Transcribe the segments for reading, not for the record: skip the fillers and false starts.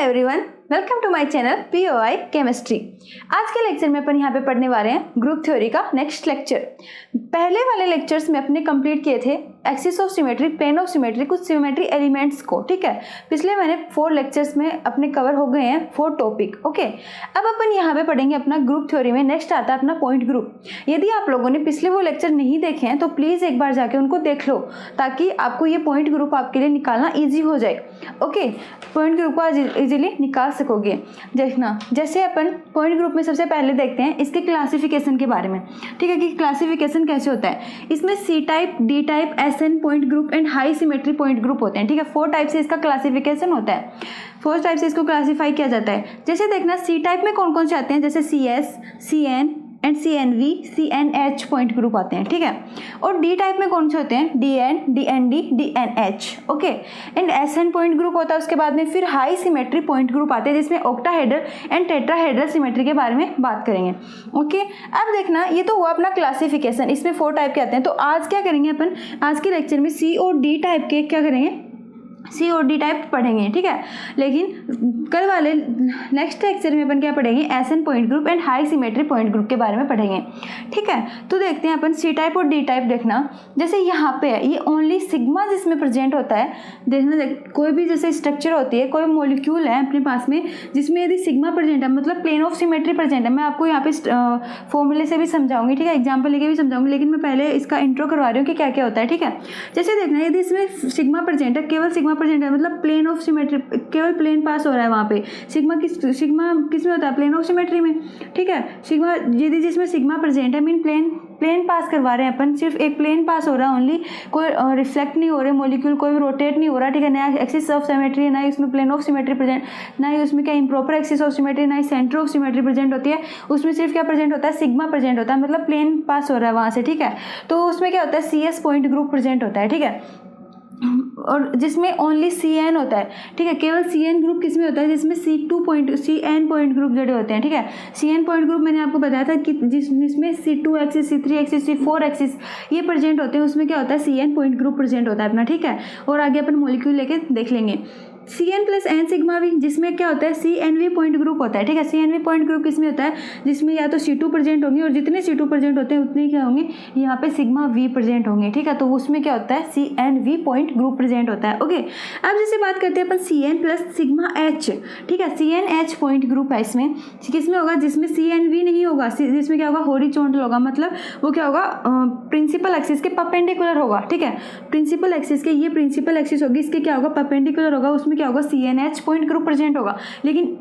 Everyone, welcome to my channel POI chemistry. आज के lecture में अपन यहाँ पे पढ़ने वाले हैं ग्रुप थ्योरी का नेक्स्ट लेक्चर। पहले वाले लेक्चर्स में अपने कंप्लीट किए थे axis of symmetry, plane of symmetry, कुछ सिमेट्री एलिमेंट्स को। ठीक है, पिछले मैंने 4 लेक्चर्स में अपने कवर हो गए हैं 4 टॉपिक। ओके, अब अपन यहाँ पे पढ़ेंगे अपना ग्रुप थ्योरी में नेक्स्ट आता है अपना पॉइंट ग्रुप। यदि आप लोगों ने पिछले वो लेक्चर नहीं देखे हैं तो प्लीज़ एक बार जाके उनको देख लो, ताकि आपको ये पॉइंट ग्रुप आपके लिए निकालना ईजी हो जाए। ओके, पॉइंट ग्रुप को आज इजीली निकाल सकोगे। देखना, जैसे अपन पॉइंट ग्रुप में सबसे पहले देखते हैं इसके क्लासिफिकेशन के बारे में। ठीक है, कि क्लासिफिकेशन कैसे होता है। इसमें C type, D type, SN point group and high symmetry point group होते हैं। ठीक है, 4 टाइप से इसका क्लासिफिकेशन होता है। 4 टाइप से इसको क्लासीफाई किया जाता है। जैसे देखना, C टाइप में कौन कौन से आते हैं, जैसे CS, CN and CNV, CNH point group आते हैं। ठीक है, और D टाइप में कौन से होते हैं, DN, DND, DNH। Okay, and SN point group होता है। उसके बाद में फिर हाई सिमेट्री पॉइंट ग्रुप आते हैं, जिसमें ऑक्टाहेड्रल एंड टेट्राहेड्रल सिमेट्री के बारे में बात करेंगे। ओके, अब देखना, ये तो हुआ अपना क्लासिफिकेशन। इसमें 4 टाइप के आते हैं। तो आज क्या करेंगे अपन, आज के लेक्चर में C और D टाइप के क्या करेंगे, C और D टाइप पढ़ेंगे। ठीक है, लेकिन कल वाले नेक्स्ट लेक्चर में अपन क्या पढ़ेंगे, SN point group and high symmetry point group के बारे में पढ़ेंगे। ठीक है, तो देखते हैं अपन C टाइप और D टाइप। देखना, जैसे यहाँ पे है, ये ओनली सिग्मा जिसमें प्रेजेंट होता है। देखना, कोई भी जैसे स्ट्रक्चर होती है, कोई मॉलिक्यूल है अपने पास में जिसमें यदि सिग्मा प्रेजेंट है, मतलब प्लेन ऑफ सिमेट्री प्रेजेंट है। मैं आपको यहाँ पे फॉर्मूले से भी समझाऊंगी, ठीक है, एग्जाम्पल लेके भी समझाऊंगी, लेकिन मैं पहले इसका इंट्रो करवा रही हूँ कि क्या क्या होता है। ठीक है, जैसे देखना, यदि इसमें सिग्मा प्रेजेंट है, केवल सिग्मा प्रेजेंट है, मतलब प्लेन ऑफ सिमेट्री, केवल प्लेन पास हो रहा है वहाँ पे। सिग्मा किस में होता है, प्लेन ऑफ सिमेट्री में। ठीक है, सिग्मा यदि जिसमें सिग्मा प्रेजेंट है, मीन प्लेन पास करवा रहे हैं अपन, सिर्फ एक प्लेन पास हो रहा है ओनली, कोई रिफ्लेक्ट नहीं हो रहे मॉलिक्यूल, कोई भी रोटेट नहीं हो रहा। ठीक है, ना एक्सिस ऑफ सिमेट्री, ना ही उसमें प्लेन ऑफ सिमेट्री प्रेजेंट, ना ही उसमें क्या इम्प्रॉपर एक्सिस ऑफ सिमेट्री, ना ही सेंटर ऑफ सिमेट्री प्रेजेंट होती है। उसमें सिर्फ क्या प्रेजेंट होता है, सिग्मा प्रेजेंट होता है, मतलब प्लेन पास हो रहा है वहाँ से। ठीक है, तो उसमें क्या होता है, CS पॉइंट ग्रुप प्रेजेंट होता है। ठीक है, और जिसमें ओनली CN होता है। ठीक है, केवल CN ग्रुप किस में होता है, जिसमें CN पॉइंट ग्रुप जड़े होते हैं। ठीक है, CN पॉइंट ग्रुप मैंने आपको बताया था कि जिसमें C2 axis, C3 axis, C4 axis ये प्रेजेंट होते हैं, उसमें क्या होता है, CN पॉइंट ग्रुप प्रेजेंट होता है अपना। ठीक है, और आगे अपन मॉलिक्यूल लेके देख लेंगे। CN plus N sigma V, जिसमें क्या होता है, CNV पॉइंट ग्रुप होता है। ठीक है, CNV पॉइंट ग्रुप किसमें होता है, जिसमें या तो C2 प्रेजेंट होंगे, और जितने C2 प्रेजेंट होते हैं उतने क्या होंगे, यहाँ पे सिग्मा V प्रेजेंट होंगे। ठीक है, तो उसमें क्या होता है, CNV पॉइंट ग्रुप प्रेजेंट होता है। ओके, अब जैसे बात करते हैं अपन CN प्लस सिग्मा H। ठीक है, CNH पॉइंट ग्रुप है। इसमें किसमें होगा, जिसमें CNV नहीं होगा, जिसमें क्या होगा, हॉरिजॉन्टल होगा, मतलब वो क्या होगा, प्रिंसिपल एक्सिस के परपेंडिकुलर होगा। ठीक है, प्रिंसिपल एक्सिस के, ये प्रिंसिपल एक्सिस होगी, इसके क्या होगा, परपेंडिकुलर होगा, उसमें क्या होगा, CNH पॉइंट ग्रुप प्रेजेंट होगा। लेकिन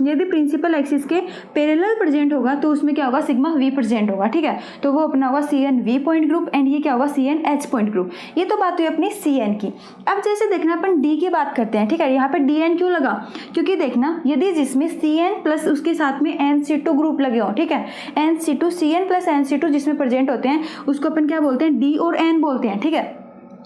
यदि प्रिंसिपल एक्सिस के पैरेलल प्रेजेंट होगा तो उसमें क्या होगा, सिग्मा V प्रेजेंट होगा। ठीक है, तो वो अपना होगा CNV पॉइंट ग्रुप, एंड ये क्या होगा, CNH पॉइंट ग्रुप। ये तो बात हुई अपनी CN की। अब जैसे देखना, अपन D की बात करते हैं। ठीक है, यहाँ पे DN क्यों लगा, क्योंकि देखना, यदि जिसमें CN प्लस उसके साथ में NC2 ग्रुप लगे हो। ठीक है, NC2, CN प्लस NC2 जिसमें प्रेजेंट होते हैं, उसको अपन क्या बोलते हैं, D और N बोलते हैं। ठीक है,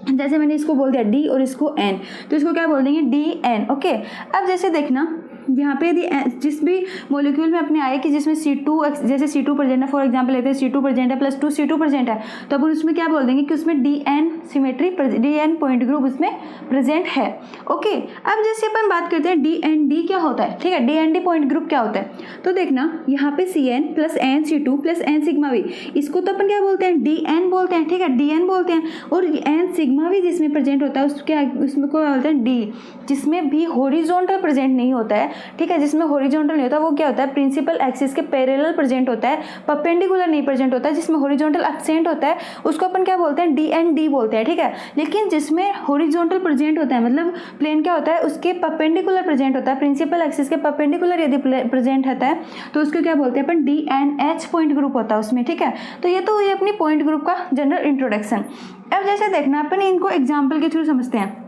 जैसे मैंने इसको बोल दिया D और इसको N, तो इसको क्या बोल देंगे, DN। ओके, अब जैसे देखना, यहाँ पे यदि जिस भी मॉलिक्यूल में अपने आए कि जिसमें C2, जैसे C2 प्रेजेंट है, फॉर एग्जांपल लेते हैं C2 प्रेजेंट है प्लस 2 C2 प्रेजेंट है, तो अपन उसमें क्या बोल देंगे कि उसमें DN symmetry, DN point group उसमें प्रेजेंट है। ओके, अब जैसे अपन बात करते हैं DND क्या होता है। ठीक है, DND पॉइंट ग्रुप क्या होता है, तो देखना, यहाँ पे CN plus NC2 plus N sigma V, इसको तो अपन क्या बोलते हैं, DN बोलते हैं। ठीक है, DN बोलते हैं, और N सिग्मा V जिसमें प्रेजेंट होता है उसमें को बोलते हैं D, जिसमें भी हॉरिजॉन्टल प्रेजेंट नहीं होता है। ठीक है, जिसमें हॉरिजॉन्टल नहीं होता, वो क्या होता है, प्रिंसिपल एक्सिस के पैरेलल प्रेजेंट होता है, परपेंडिकुलर नहीं प्रेजेंट होता है। जिसमें हॉरिजॉन्टल एब्सेंट होता है उसको अपन क्या बोलते हैं, DND बोलते हैं। ठीक है, लेकिन जिसमें हॉरिजॉन्टल प्रेजेंट होता है, मतलब प्लेन क्या होता है, उसके परपेंडिकुलर प्रेजेंट होता है, प्रिंसिपल एक्सिस के परपेंडिकुलर यदि प्रेजेंट होता है तो उसको क्या बोलते हैं अपन, DNH पॉइंट ग्रुप होता है उसमें। ठीक है, तो ये तो हुई अपनी पॉइंट ग्रुप का जनरल इंट्रोडक्शन। अब जैसे देखना, अपन इनको एग्जाम्पल के थ्रू समझते हैं।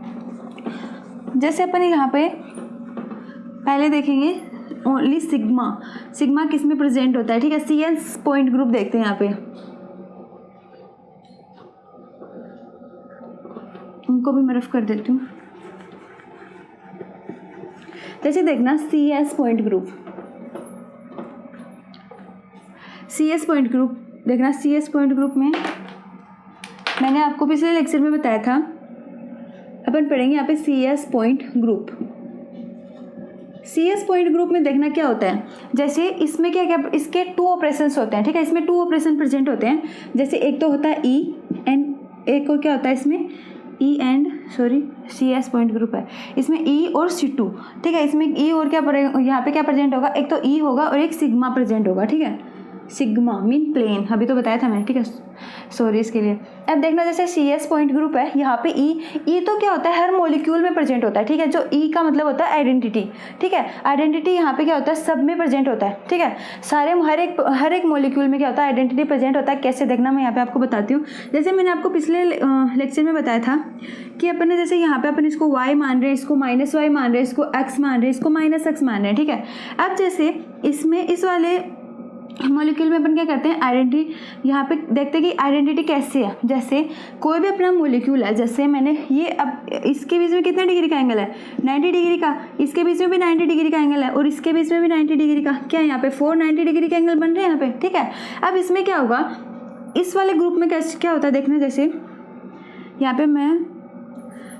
जैसे अपन यहाँ पे पहले देखेंगे ओनली सिग्मा किस में प्रेजेंट होता है। ठीक है, CS पॉइंट ग्रुप देखते हैं यहाँ पे, उनको भी मैं रफ कर देती हूँ। जैसे देखना, CS point group, CS point group देखना, CS पॉइंट ग्रुप में मैंने आपको पिछले लेक्चर में बताया था, अपन पढ़ेंगे यहाँ पे CS point group. CS point group में देखना क्या होता है, जैसे इसमें क्या क्या इसके 2 ऑपरेशंस होते हैं, ठीक है, इसमें 2 ऑपरेशन प्रेजेंट होते हैं। जैसे एक तो होता है ई एंड एक और क्या होता है इसमें E and CS point group है, इसमें ई और C2, ठीक है। इसमें ई और क्या यहाँ पे क्या प्रेजेंट होगा, एक तो ई होगा और एक सिग्मा प्रेजेंट होगा, ठीक है। सिग्मा मीन प्लेन, अभी तो बताया था मैंने, ठीक है, सॉरी इसके लिए। अब देखना जैसे CS पॉइंट ग्रुप है, यहाँ पे ई तो क्या होता है हर मॉलिक्यूल में प्रेजेंट होता है, ठीक है। जो ई का मतलब होता है आइडेंटिटी, ठीक है। आइडेंटिटी यहाँ पे क्या होता है सब में प्रेजेंट होता है, ठीक है। सारे हर एक मॉलिक्यूल में क्या होता है आइडेंटिटी प्रेजेंट होता है। कैसे देखना मैं यहाँ पे आपको बताती हूँ। जैसे मैंने आपको पिछले लेक्चर में बताया था कि अपन ने जैसे यहाँ पे अपन इसको y मान रहे हैं, इसको -y मान रहे हैं, इसको x मान रहे हैं, इसको -x मान रहे हैं, ठीक है। अब जैसे इसमें इस वाले मॉलिक्यूल में अपन क्या करते हैं आइडेंटिटी, यहाँ पे देखते हैं कि आइडेंटिटी कैसे है। जैसे कोई भी अपना मॉलिक्यूल है, जैसे मैंने ये अब इसके बीच में कितने डिग्री का एंगल है 90 डिग्री का, इसके बीच में भी 90 डिग्री का एंगल है और इसके बीच में भी 90 डिग्री का, क्या यहाँ पे 490 डिग्री के एंगल बन रहे हैं यहाँ पे, ठीक है। अब इसमें क्या होगा, इस वाले ग्रुप में कैसे क्या होता है देखना, जैसे यहाँ पे मैं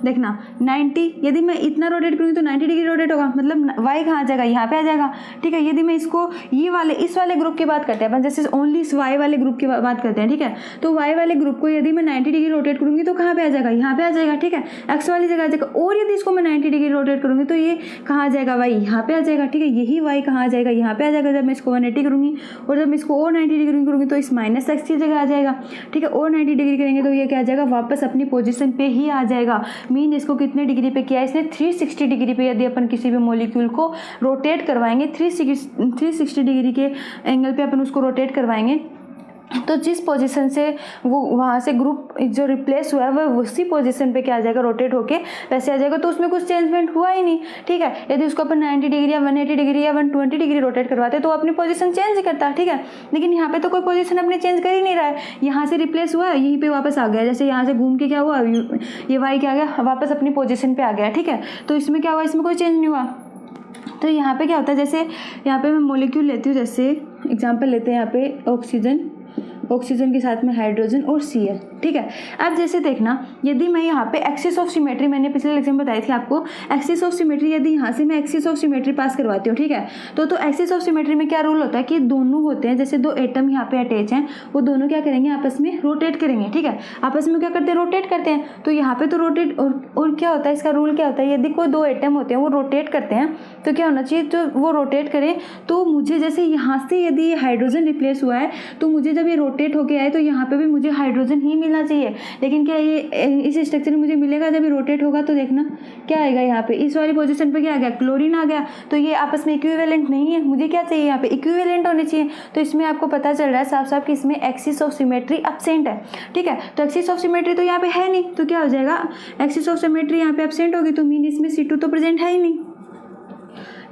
देखना 90, यदि मैं इतना रोटेट करूँगी तो 90 डिग्री रोटेट होगा, मतलब y कहाँ आ जाएगा यहाँ पे आ जाएगा, ठीक है। यदि मैं इसको इस वाले ग्रुप की बात करते हैं अपन, जैसे ओनली इस y वाले ग्रुप की बात करते हैं, ठीक है। तो y वाले ग्रुप को यदि मैं 90 डिग्री रोटेट करूँगी तो कहाँ पे आ जाएगा, यहाँ पे आ जाएगा, ठीक है, x वाली जगह आ जाएगा। और यदि इसको मैं 90 डिग्री रोटेट करूँगी तो ये कहाँ आ जाएगा, y यहाँ पे आ जाएगा, ठीक है। यही y कहाँ आ जाएगा, यहाँ पे आ जाएगा जब मैं इसको 180 करूँगी, और जब मैं इसको और 90 डिग्री करूँगी तो इस -x की जगह आ जाएगा, ठीक है। और 90 डिग्री करेंगे तो ये क्या आ जाएगा, वापस अपनी पोजिशन पे ही आ जाएगा। मीन इसको कितने डिग्री पे किया है इसने 360 डिग्री पे। यदि अपन किसी भी मॉलिक्यूल को रोटेट करवाएंगे 360 डिग्री के एंगल पे अपन उसको रोटेट करवाएंगे, तो जिस पोजीशन से वो वहाँ से ग्रुप जो रिप्लेस हुआ है वह उसी पोजीशन पे क्या आ जाएगा, रोटेट होके वैसे आ जाएगा। तो उसमें कुछ चेंजमेंट हुआ ही नहीं, ठीक है। यदि उसको अपन 90 डिग्री या 180 डिग्री या 120 डिग्री रोटेट करवाते तो अपनी पोजीशन चेंज करता, ठीक है। लेकिन यहाँ पे तो कोई पोजीशन अपनी चेंज कर ही नहीं रहा है, यहाँ से रिप्लेस हुआ यहीं पर वापस आ गया। जैसे यहाँ से घूम के क्या हुआ, ये वाई क्या आ गया, वापस अपनी पोजिशन पर आ गया, ठीक है। तो इसमें क्या हुआ, इसमें कोई चेंज नहीं हुआ। तो यहाँ पे क्या होता है, जैसे यहाँ पे मैं मॉलिक्यूल लेती हूँ, जैसे एग्जांपल लेते हैं यहाँ पे ऑक्सीजन के साथ में हाइड्रोजन और Cl, ठीक है। अब जैसे देखना यदि मैं यहाँ पे एक्सिस ऑफ सिमेट्री, मैंने पिछले लेक्चर में बताई थी आपको एक्सिस ऑफ सिमेट्री, यदि यहाँ से मैं एक्सिस ऑफ सिमेट्री पास करवाती हूँ, ठीक है। तो एक्सिस ऑफ सिमेट्री में क्या रूल होता है कि दोनों होते हैं, जैसे 2 एटम यहाँ पे अटैच हैं, वो दोनों क्या करेंगे आपस में रोटेट करेंगे, ठीक है। आपस में क्या करते हैं, रोटेट करते हैं। तो यहाँ पे तो रोटेट और क्या होता है, इसका रूल क्या होता है, यदि कोई 2 एटम होते हैं वो रोटेट करते हैं तो क्या होना चाहिए, तो वो रोटेट करें तो मुझे जैसे यहाँ से यदि ये हाइड्रोजन रिप्लेस हुआ है तो मुझे जब ये रोटेट होके आए तो यहाँ पे भी मुझे हाइड्रोजन ही मिलना चाहिए। लेकिन क्या ये इस स्ट्रक्चर में मुझे मिलेगा, जब ये रोटेट होगा तो देखना क्या आएगा, यहाँ पे इस वाली पोजीशन पे क्या आ गया, क्लोरीन आ गया। तो ये आपस में इक्विवेलेंट नहीं है, मुझे क्या चाहिए यहाँ पे, इक्विवेलेंट होने चाहिए। तो इसमें आपको पता चल रहा है साफ साफ कि इसमें एक्सिस ऑफ सिमेट्री एब्सेंट है, ठीक है। तो एक्सिस ऑफ सिमेट्री तो यहाँ पे है नहीं, तो क्या हो जाएगा, एक्सिस ऑफ सिमेट्री यहाँ पे एब्सेंट होगी, तो मीन इसमें C2 तो प्रेजेंट है ही नहीं,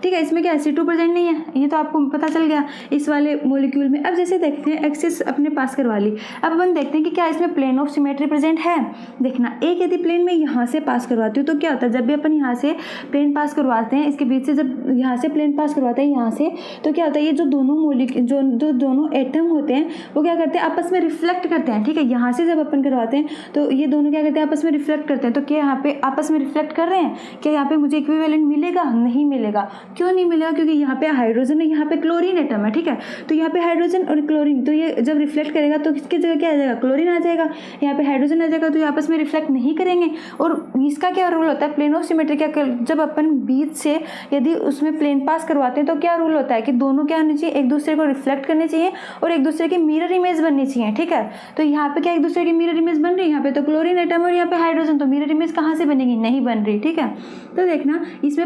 ठीक है। इसमें क्या C2 प्रेजेंट नहीं है, ये तो आपको पता चल गया इस वाले मॉलिक्यूल में। अब जैसे देखते हैं एक्सिस अपने पास करवा ली, अब अपन देखते हैं कि क्या इसमें प्लेन ऑफ सिमेट्री प्रेजेंट है। देखना एक यदि प्लेन में यहाँ से पास करवाती हूँ तो क्या होता है, जब भी अपन यहाँ से प्लेन पास करवाते हैं, इसके बीच से जब यहाँ से प्लेन पास करवाते हैं यहाँ से, तो क्या होता है, ये जो दोनों मॉलिक्यूल जो दोनों एटम होते हैं वो क्या करते हैं, आपस में रिफ्लेक्ट करते हैं, ठीक है। यहाँ से जब अपन करवाते हैं तो ये दोनों क्या करते हैं, आपस में रिफ्लेक्ट करते हैं। तो क्या यहाँ पे आपस में रिफ्लेक्ट कर रहे हैं, क्या यहाँ पे मुझे इक्विवेलेंट मिलेगा, नहीं मिलेगा। क्यों नहीं मिलेगा, क्योंकि यहाँ पे हाइड्रोजन है, यहाँ पे क्लोरीन एटम है, ठीक है। तो यहाँ पे हाइड्रोजन और क्लोरीन, तो ये जब रिफ्लेक्ट करेगा तो किसकी जगह क्या आ जाएगा, क्लोरीन आ जाएगा। यहाँ पे हाइड्रोजन आ जाएगा, तो ये आपस में रिफ्लेक्ट नहीं करेंगे। और इसका क्या रूल होता है, प्लेन ऑफ सिमेट्री क्या, जब अपन बीच से यदि उसमें प्लेन पास करवाते हैं तो क्या रूल होता है कि दोनों क्या होने चाहिए, एक दूसरे को रिफ्लेक्ट करने चाहिए और एक दूसरे की मिरर इमेज बननी चाहिए, ठीक है। तो यहाँ पे क्या एक दूसरे की मिरर इमेज बन रही है, यहाँ पे तो क्लोरीन एटम और यहाँ पे हाइड्रोजन, तो मिरर इमेज कहाँ से बनेगी, नहीं बन रही, ठीक है। तो देखना इसमें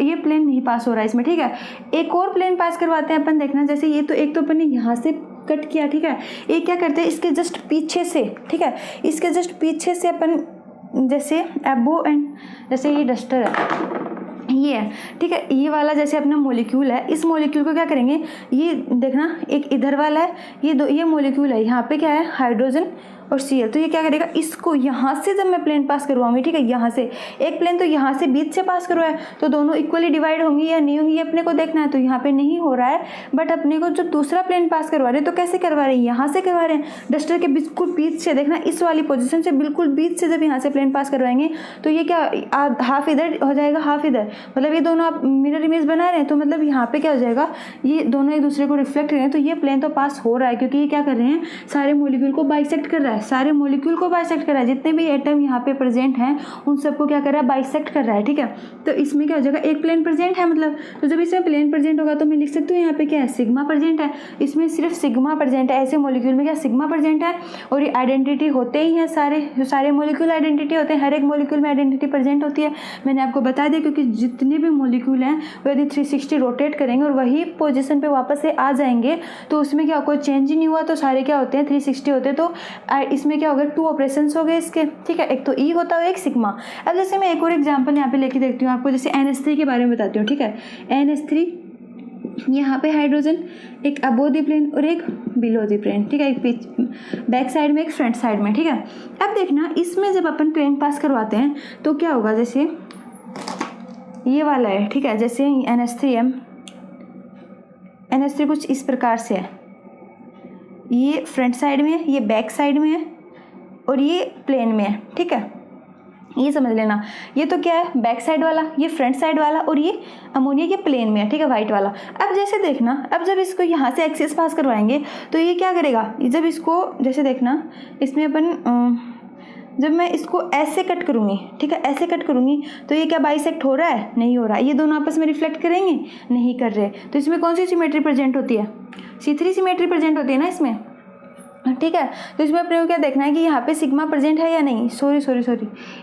ये प्लेन नहीं पास हो रहा है इसमें, ठीक है। एक और प्लेन पास करवाते हैं अपन, देखना जैसे ये तो एक तो अपन ने यहाँ से कट किया, ठीक है। एक क्या करते हैं, इसके जस्ट पीछे से, ठीक है, इसके जस्ट पीछे से अपन जैसे एबो एंड जैसे ये डस्टर है, ये है, ठीक है। ये वाला जैसे अपना मॉलिक्यूल है, इस मॉलिक्यूल को क्या करेंगे, ये देखना एक इधर वाला है, ये मॉलिक्यूल है, यहाँ पे क्या है हाइड्रोजन और Cl, तो ये क्या करेगा, इसको यहाँ से जब मैं प्लेन पास करवाऊंगी, ठीक है, यहाँ से एक प्लेन तो यहाँ से बीच से पास करवाया, तो दोनों इक्वली डिवाइड होंगी या नहीं होंगी ये अपने को देखना है। तो यहाँ पे नहीं हो रहा है, बट अपने को जो दूसरा प्लेन पास करवा रहे हैं तो कैसे करवा रहे हैं, यहाँ से करवा रहे हैं, डस्टर के बिल्कुल बीच से, देखना इस वाली पोजीशन से बिल्कुल बीच से जब यहाँ से प्लेन पास करवाएंगे तो ये क्या हाफ इधर हो जाएगा, हाफ इधर, मतलब ये दोनों आप मिरर इमेज बना रहे हैं, तो मतलब यहाँ पे क्या हो जाएगा, ये दोनों एक दूसरे को रिफ्लेक्ट करेंगे, तो ये प्लेन तो पास हो रहा है क्योंकि ये क्या कर रहे हैं, सारे मॉलिक्यूल को बाइसेक्ट कर रहा है, सारे मॉलिक्यूल को बाइसेक्ट कर रहा है, जितने भी एटम यहाँ पे प्रेजेंट हैं उन सबको क्या कर रहा है, बाइसेक्ट कर रहा है, ठीक है। तो इसमें क्या हो जाएगा, एक प्लेन प्रेजेंट है मतलब, तो जब इसमें प्लेन प्रेजेंट होगा तो मैं लिख सकती हूँ यहाँ पे क्या है, सिग्मा प्रेजेंट है, इसमें सिर्फ सिग्मा प्रेजेंट है, ऐसे मॉलिक्यूल में क्या सिग्मा प्रेजेंट है, और ये आइडेंटिटी होते ही हैं, सारे मॉलिक्यूल आइडेंटिटी होते हैं, हर एक मॉलिक्यूल में आइडेंटिटी प्रेजेंट होती है, मैंने आपको बता दिया, क्योंकि जितने भी मॉलिक्यूल हैं वो यदि 360 रोटेट करेंगे और वही पोजीशन पे वापस से आ जाएंगे तो उसमें क्या कोई चेंज ही नहीं हुआ, तो सारे क्या होते हैं 360 होते हैं, तो इसमें क्या हो गया, 2 ऑपरेशंस हो गए इसके, ठीक है, एक तो ई होता है, एक सिग्मा। अब जैसे मैं एक और एग्जांपल यहाँ पे लेके देखती हूँ आपको, जैसे NH3 के बारे में बताती हूँ, ठीक है। NH3 यहाँ पे हाइड्रोजन, एक अबो द प्लेन और एक बिलो द प्लेन, ठीक है, एक बैक साइड में एक फ्रंट साइड में, ठीक है। अब देखना इसमें जब अपन प्लेन पास करवाते हैं तो क्या होगा, जैसे ये वाला है, ठीक है, जैसे NH3 कुछ इस प्रकार से है, ये फ्रंट साइड में है, ये बैक साइड में है और ये प्लेन में है, ठीक है, ये समझ लेना। ये तो क्या है, बैक साइड वाला, ये फ्रंट साइड वाला, और ये अमोनिया के प्लेन में है, ठीक है, वाइट वाला। अब जैसे देखना, अब जब इसको यहाँ से एक्सिस पास करवाएंगे तो ये क्या करेगा, जब इसको जैसे देखना, इसमें अपन जब मैं इसको ऐसे कट करूँगी, ठीक है, ऐसे कट करूँगी तो ये क्या बाइसेक्ट हो रहा है, नहीं हो रहा, ये दोनों आपस में रिफ्लेक्ट करेंगे, नहीं कर रहे, तो इसमें कौन सी सिमेट्री प्रेजेंट होती है, C3 सिमेट्री प्रेजेंट होती है ना इसमें, ठीक है। तो इसमें अपने को क्या देखना है कि यहाँ पे सिग्मा प्रेजेंट है या नहीं, सॉरी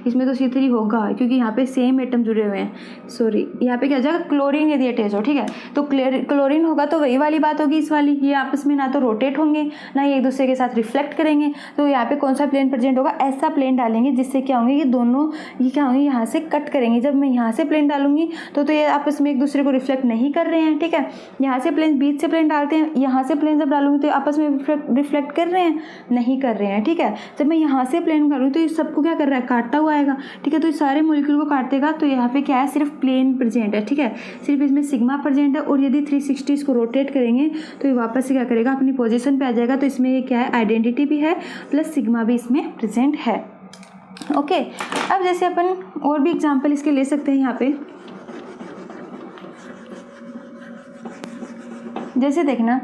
इसमें तो C3 होगा क्योंकि यहाँ पे सेम एटम जुड़े हुए हैं, सॉरी यहाँ पे क्या हो जाएगा, क्लोरीन यदि अटैच हो, ठीक है, तो क्लोरीन होगा तो वही वाली बात होगी इस वाली, ये आपस में ना तो रोटेट होंगे ना ये एक दूसरे के साथ रिफ्लेक्ट करेंगे, तो यहाँ पे कौन सा प्लेन प्रेजेंट होगा, ऐसा प्लेन डालेंगे जिससे क्या होंगे, ये दोनों ये क्या होंगे, यहाँ से कट करेंगे, जब मैं यहाँ से प्लेन डालूंगी तो ये आपस में एक दूसरे को रिफ्लेक्ट नहीं कर रहे हैं, ठीक है, यहाँ से प्लेन बीच से प्लेन डालते हैं, यहाँ से प्लेन जब डालूंगी तो आपस में रिफ्लेक्ट कर रहे हैं, नहीं कर रहे हैं, ठीक है। जब मैं यहाँ से प्लेन करूँ तो ये सबको क्या कर रहा है, काटता हुआ आएगा, ठीक है, तो ये सारे मॉलिक्यूल को काटेगा, तो यहाँ पे क्या है, सिर्फ प्लेन प्रेजेंट है, ठीक है, सिर्फ इसमें सिग्मा प्रेजेंट है, और यदि 360 इसको रोटेट करेंगे तो ये वापस से क्या करेगा, अपनी पोजीशन पे आ जाएगा, तो इसमें ये क्या है, आइडेंटिटी भी है प्लस सिग्मा भी इसमें प्रेजेंट है, ओके। अब जैसे अपन और भी एग्जाम्पल इसके ले सकते हैं यहाँ पे, जैसे देखना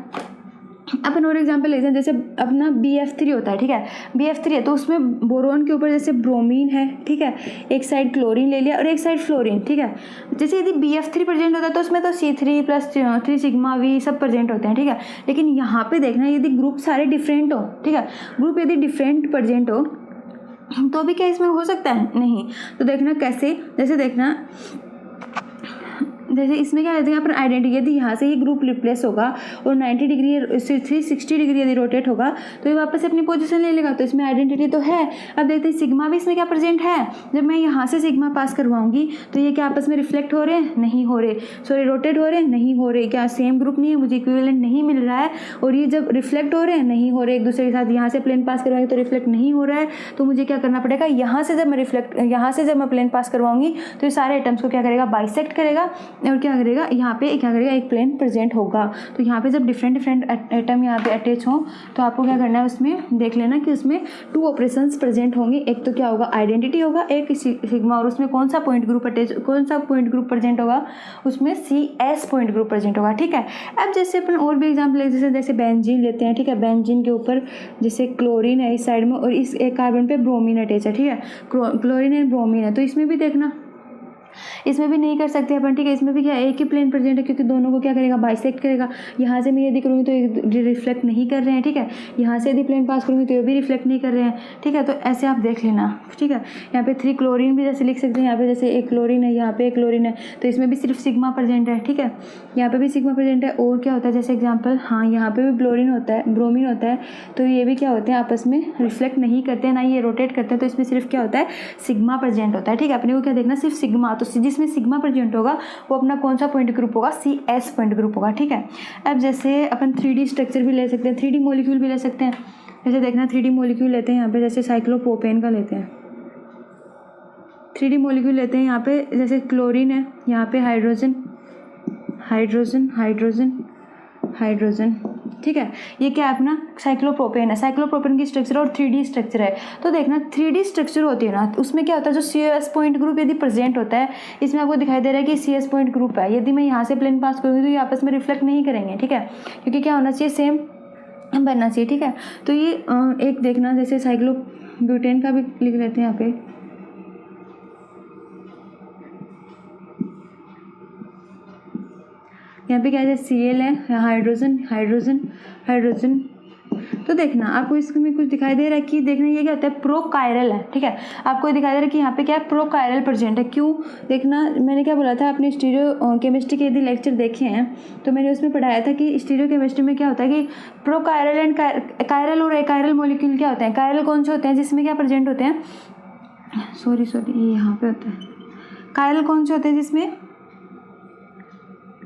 अपन और एग्जांपल लेते हैं, जैसे अपना BF3 होता है, ठीक है, BF3 है तो उसमें बोरोन के ऊपर जैसे ब्रोमीन है, ठीक है, एक साइड क्लोरीन ले लिया और एक साइड फ्लोरीन, ठीक है। जैसे यदि BF3 प्रेजेंट होता है तो उसमें तो C3 + 3 सिग्मा V सब प्रेजेंट होते हैं, ठीक है, लेकिन यहाँ पे देखना यदि ग्रुप सारे डिफरेंट हो, ठीक है, ग्रुप यदि डिफरेंट प्रेजेंट हो तो भी क्या इसमें हो सकता है, नहीं, तो देखना कैसे, जैसे देखना जैसे इसमें क्या कहते हैं अपन आइडेंटिटी, यदि यहाँ से ये ग्रुप रिप्लेस होगा और 90 डिग्री 360 डिग्री यदि रोटेट होगा तो ये वापस अपनी पोजीशन ले लेगा, तो इसमें आइडेंटिटी तो है। अब देखते हैं सिग्मा भी इसमें क्या प्रेजेंट है, जब मैं यहाँ से सिग्मा पास करवाऊंगी तो ये क्या आपस में रिफ्लेक्ट हो रहे हैं, नहीं हो रहे, सॉरी रोटेट हो रहे हैं, नहीं हो रहे, क्या सेम ग्रुप नहीं है, मुझे इक्विवेलेंट नहीं मिल रहा है, और ये जब रिफ्लेक्ट हो रहे हैं, नहीं हो रहे एक दूसरे के साथ, यहाँ से प्लेन पास करवाएंगे तो रिफ्लेक्ट नहीं हो रहा है, तो मुझे क्या करना पड़ेगा, यहाँ से जब मैं प्लेन पास करवाऊंगी तो ये सारे आइटम्स को क्या करेगा, बाइसेक्ट करेगा, और क्या करेगा, यहाँ पे क्या करेगा, एक प्लेन प्रेजेंट होगा। तो यहाँ पे जब डिफरेंट एटम यहाँ पे अटैच हो तो आपको क्या करना है, उसमें देख लेना कि उसमें 2 ऑपरेशंस प्रेजेंट होंगे, एक तो क्या होगा, आइडेंटिटी होगा, एक सिग्मा, और उसमें कौन सा पॉइंट ग्रुप प्रेजेंट होगा, उसमें CS पॉइंट ग्रुप प्रेजेंट होगा, ठीक है। अब जैसे अपन और भी एग्जाम्पल जैसे बेंजीन लेते हैं, ठीक है, बेंजीन के ऊपर जैसे क्लोरीन है इस साइड में और इस एक कार्बन पे ब्रोमीन अटैच है, ठीक है, क्लोरीन एंड ब्रोमीन है, तो इसमें भी देखना, इसमें भी नहीं कर सकते अपन, ठीक है, इसमें भी क्या एक ही प्लेन प्रेजेंट है क्योंकि दोनों को क्या करेगा, बाइसेक्ट करेगा, यहाँ से मैं यदि करूँगी तो ये रिफ्लेक्ट नहीं कर रहे हैं, ठीक है, यहाँ से यदि प्लेन पास करूँगी तो ये भी रिफ्लेक्ट नहीं कर रहे हैं, ठीक है, तो ऐसे आप देख लेना, ठीक है। यहाँ पे 3 क्लोरीन भी जैसे लिख सकते हैं, यहाँ पे जैसे एक क्लोरीन है, यहाँ पे एक क्लोरीन है, तो इसमें भी सिर्फ सिग्मा प्रेजेंट है, ठीक है, यहाँ पे भी सिग्मा प्रेजेंट है, और क्या होता है जैसे एग्जाम्पल, हाँ यहाँ पे भी ब्लोरीन होता है, ब्रोमीन होता है, तो ये भी क्या होते हैं, आपस में रिफ्लेक्ट नहीं करते हैं, ना ये रोटेट करते हैं, तो इसमें सिर्फ क्या होता है, सिग्मा प्रेजेंट होता है, ठीक है। अपने को क्या देखना, सिर्फ सिग्मा, तो जिसमें सिग्मा प्रेजेंट होगा वो अपना कौन सा पॉइंट ग्रुप होगा, CS पॉइंट ग्रुप होगा, ठीक है। अब जैसे अपन 3D स्ट्रक्चर भी ले सकते हैं, 3D मॉलिक्यूल भी ले सकते हैं, जैसे देखना 3D मॉलिक्यूल लेते हैं यहाँ पे, जैसे साइक्लोप्रोपेन का लेते हैं, 3D मॉलिक्यूल लेते हैं यहाँ पे, जैसे क्लोरीन है, यहाँ पे हाइड्रोजन हाइड्रोजन हाइड्रोजन हाइड्रोजन, ठीक है। ये क्या है अपना साइक्लोप्रोपेन है। साइक्लोप्रोपेन की स्ट्रक्चर और 3D स्ट्रक्चर है। तो देखना 3D स्ट्रक्चर होती है ना, उसमें क्या होता है, जो CS पॉइंट ग्रुप यदि प्रेजेंट होता है, इसमें आपको दिखाई दे रहा है कि CS पॉइंट ग्रुप है। यदि मैं यहाँ से प्लेन पास करूँगी तो ये आपस में रिफ्लेक्ट नहीं करेंगे, ठीक है, क्योंकि क्या होना चाहिए, सेम बनना चाहिए, ठीक है। तो ये एक देखना, जैसे साइक्लोब्यूटेन का भी लिख लेते हैं यहाँ पे, यहाँ पे क्या है, Cl है, हाइड्रोजन हाइड्रोजन हाइड्रोजन। तो देखना आपको इसमें कुछ दिखाई दे रहा है कि देखना ये क्या होता है, प्रोकायरल है, ठीक है। आपको दिखाई दे रहा है कि यहाँ पे क्या है, प्रोकायरल प्रेजेंट है। क्यों, देखना मैंने क्या बोला था, आपने स्टीरियो केमिस्ट्री के यदि लेक्चर देखे हैं तो मैंने उसमें पढ़ाया था कि स्टीरियो केमिस्ट्री में क्या होता है कि प्रोकायरल एंड कायरल और एकायरल मॉलिक्यूल क्या होते हैं। कायरल कौन से होते हैं, जिसमें क्या प्रेजेंट होते हैं, सॉरी ये यहाँ पे होता है। कायरल कौन से होते हैं, जिसमें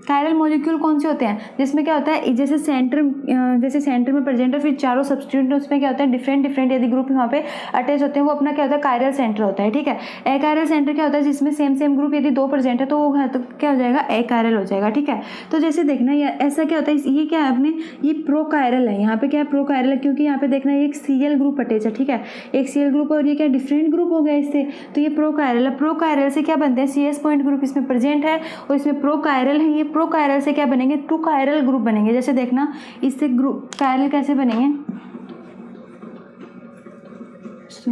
कायरल मॉलिक्यूल कौन से होते हैं, जिसमें क्या होता है, जैसे सेंटर में प्रेजेंट है, फिर चारों सब्स्टिट्यूट, उसमें क्या होता है, डिफरेंट यदि ग्रुप वहाँ पे अटैच होते हैं, वो अपना क्या होता है, कायरल सेंटर होता है, ठीक है। एकायरल सेंटर क्या होता है, जिसमें सेम ग्रुप यदि 2 प्रेजेंट है तो वो तो क्या हो जाएगा, एकायरल हो जाएगा, ठीक है। तो जैसे देखना ऐसा क्या होता है, ये क्या है अपने, ये प्रोकायरल है, यहाँ पे क्या है, प्रोकायरल है, क्योंकि यहाँ पे देखना एक Cl ग्रुप अटैच है, ठीक है, एक Cl ग्रुप, और ये क्या डिफरेंट ग्रुप हो गया इससे, तो ये प्रोकायरल है। प्रोकायरल से क्या बनते हैं, CS पॉइंट ग्रुप इसमें प्रेजेंट है और इसमें प्रोकायरल है। ये प्रोकायरल से क्या बनेंगे, 2 कायरल ग्रुप बनेंगे। जैसे देखना इससे ग्रुप कायरल कैसे बनेंगे,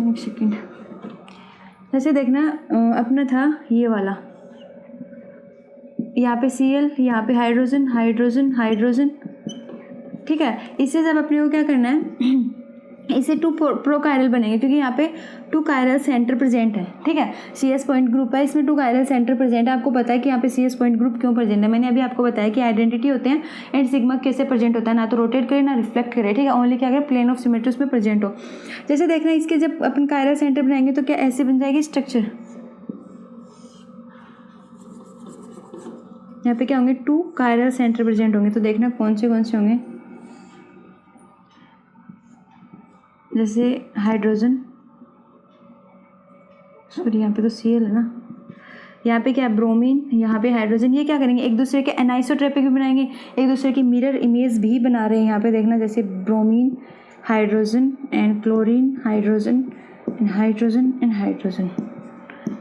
एक सेकेंड, जैसे देखना अपना था ये वाला, यहाँ पे Cl, यहाँ पे हाइड्रोजन हाइड्रोजन हाइड्रोजन, ठीक है। इससे जब अपने को क्या करना है, इसे 2 प्रोकायरल बनेंगे, क्योंकि यहाँ पे 2 कायरल सेंटर प्रेजेंट है, ठीक है। CS पॉइंट ग्रुप है, इसमें 2 कायरल सेंटर प्रेजेंट है। आपको पता है कि यहाँ पे CS पॉइंट ग्रुप क्यों प्रेजेंट है, मैंने अभी आपको बताया कि आइडेंटिटी होते हैं एंड सिग्मा कैसे प्रेजेंट होता है, ना तो रोटेट करे ना रिफ्लेक्ट करे, ठीक है, ओनली क्या अगर प्लेन ऑफ सिमेट्री उसमें प्रेजेंट हो। जैसे देखना इसके जब अपन कायरल सेंटर बनाएंगे तो क्या ऐसे बन जाएगी स्ट्रक्चर, यहाँ पे क्या होंगे, 2 कायरल सेंटर प्रेजेंट होंगे। तो देखना कौन से होंगे, जैसे हाइड्रोजन, सॉरी यहाँ पे तो Cl है ना, यहाँ पे क्या है, ब्रोमीन, यहाँ पे हाइड्रोजन। ये क्या करेंगे, एक दूसरे के एनाइसोट्रोपिक भी बनाएंगे, एक दूसरे की मिरर इमेज भी बना रहे हैं। यहाँ पे देखना जैसे bromine hydrogen and chlorine hydrogen and hydrogen and hydrogen,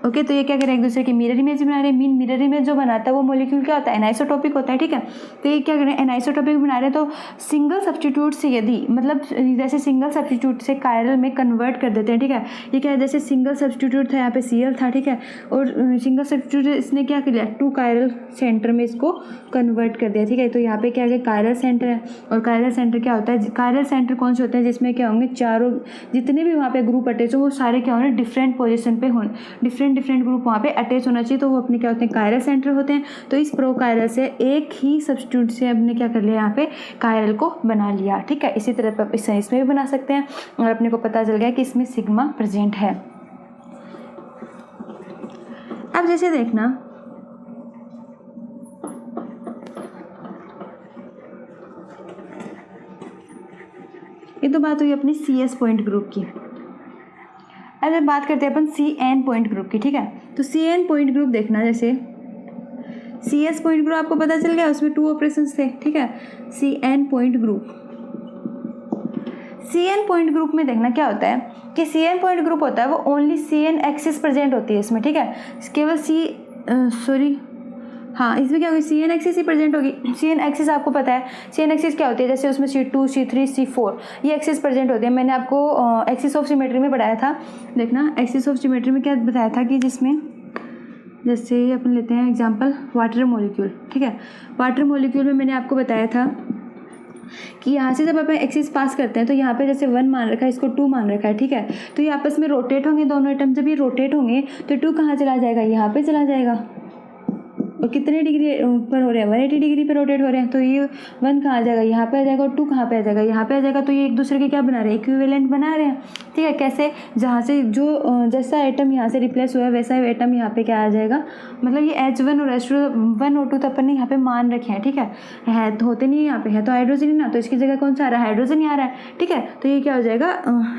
okay. तो ये क्या करें, एक दूसरे की मिरर इमेज बना रहे हैं। मिरर इमेज जो बनाता है वो मॉलिक्यूल क्या होता है, एनाइसोटॉपिक होता है, ठीक है। तो ये क्या करें, एनाइसोटॉपिक बना रहे हैं, तो सिंगल सब्स्टिट्यूट से यदि मतलब जैसे सिंगल सब्स्टिट्यूट से कायरल में कन्वर्ट कर देते हैं, ठीक है। ये क्या है, जैसे सिंगल सब्स्टिट्यूट था यहाँ पे Cl था, ठीक है, और सिंगल सब्स्टिट्यूट इसने क्या किया, 2 कायरल सेंटर में इसको कन्वर्ट कर दिया, ठीक है। तो यहाँ पे क्या है, कायरल सेंटर है, और कायरल सेंटर क्या होता है, कायरल सेंटर कौन से होते हैं, जिसमें क्या होंगे, चारों जितने भी वहाँ पे ग्रुप अटैच हो वो सारे क्या होंगे, डिफरेंट पोजिशन पे हों, डिफरेंट ग्रुप वहाँ पे अटैच होना चाहिए, तो वो अपने क्या होते हैं, कायरल सेंटर होते हैं। तो इस प्रोकायरल से एक ही सब्स्टिट्यूट से हमने क्या कर लिया, यहाँ पे कायरल को बना लिया, ठीक है। इसी तरह इसमें भी बना सकते हैं, और अपने को पता चल गया कि इसमें सिग्मा प्रेजेंट है। अब जैसे देखना ये तो बात हुई अपनी CS पॉइंट ग्रुप की। अब बात करते हैं अपन CN पॉइंट ग्रुप की, ठीक है। तो CN पॉइंट ग्रुप देखना, जैसे CS पॉइंट ग्रुप आपको पता चल गया, उसमें 2 ऑपरेशंस थे, ठीक है। CN पॉइंट ग्रुप में देखना क्या होता है कि CN पॉइंट ग्रुप होता है वो ओनली CN एक्सिस प्रेजेंट होती है इसमें, ठीक है। केवल इसमें क्या होगी, CN एक्सिस ही प्रेजेंट होगी। CN एक्सिस आपको पता है, CN एक्सिस क्या होती है, जैसे उसमें C2 C3 C4 ये एक्सिस प्रेजेंट होती है। मैंने आपको एक्सिस ऑफ सिमेट्री में पढ़ाया था। देखना एक्सिस ऑफ सिमेट्री में क्या बताया था कि जिसमें जैसे अपन लेते हैं एग्जांपल वाटर मॉलिक्यूल, ठीक है। वाटर मॉलिक्यूल में मैंने आपको बताया था कि यहाँ से जब अपन एक्सिस पास करते हैं तो यहाँ पे जैसे 1 मान रखा है, इसको 2 मान रखा है, ठीक है। तो ये आपस में रोटेट होंगे दोनों एटम। जब ये रोटेट होंगे तो 2 कहाँ चला जाएगा, यहाँ पे चला जाएगा, और कितने डिग्री पर हो रहे हैं, 180 डिग्री पर रोटेट हो रहे हैं, तो ये 1 कहाँ आ जाएगा, यहाँ पे आ जाएगा, और 2 कहाँ पे आ जाएगा, यहाँ पे आ जाएगा। तो ये एक दूसरे के क्या बना रहे हैं, इक्विवेलेंट बना रहे हैं। ठीक है, कैसे, जहाँ से जो जैसा एटम यहाँ से रिप्लेस हुआ है वैसा एटम यहाँ पे क्या आ जाएगा, मतलब ये H1 और H1 O2 तो अपन ने यहाँ पे मान रखे हैं। ठीक है तो होते नहीं यहाँ पे, है तो हाइड्रोजन ही ना, तो इसकी जगह कौन सा आ रहा है, हाइड्रोजन ही आ रहा है। ठीक है, तो ये क्या हो जाएगा,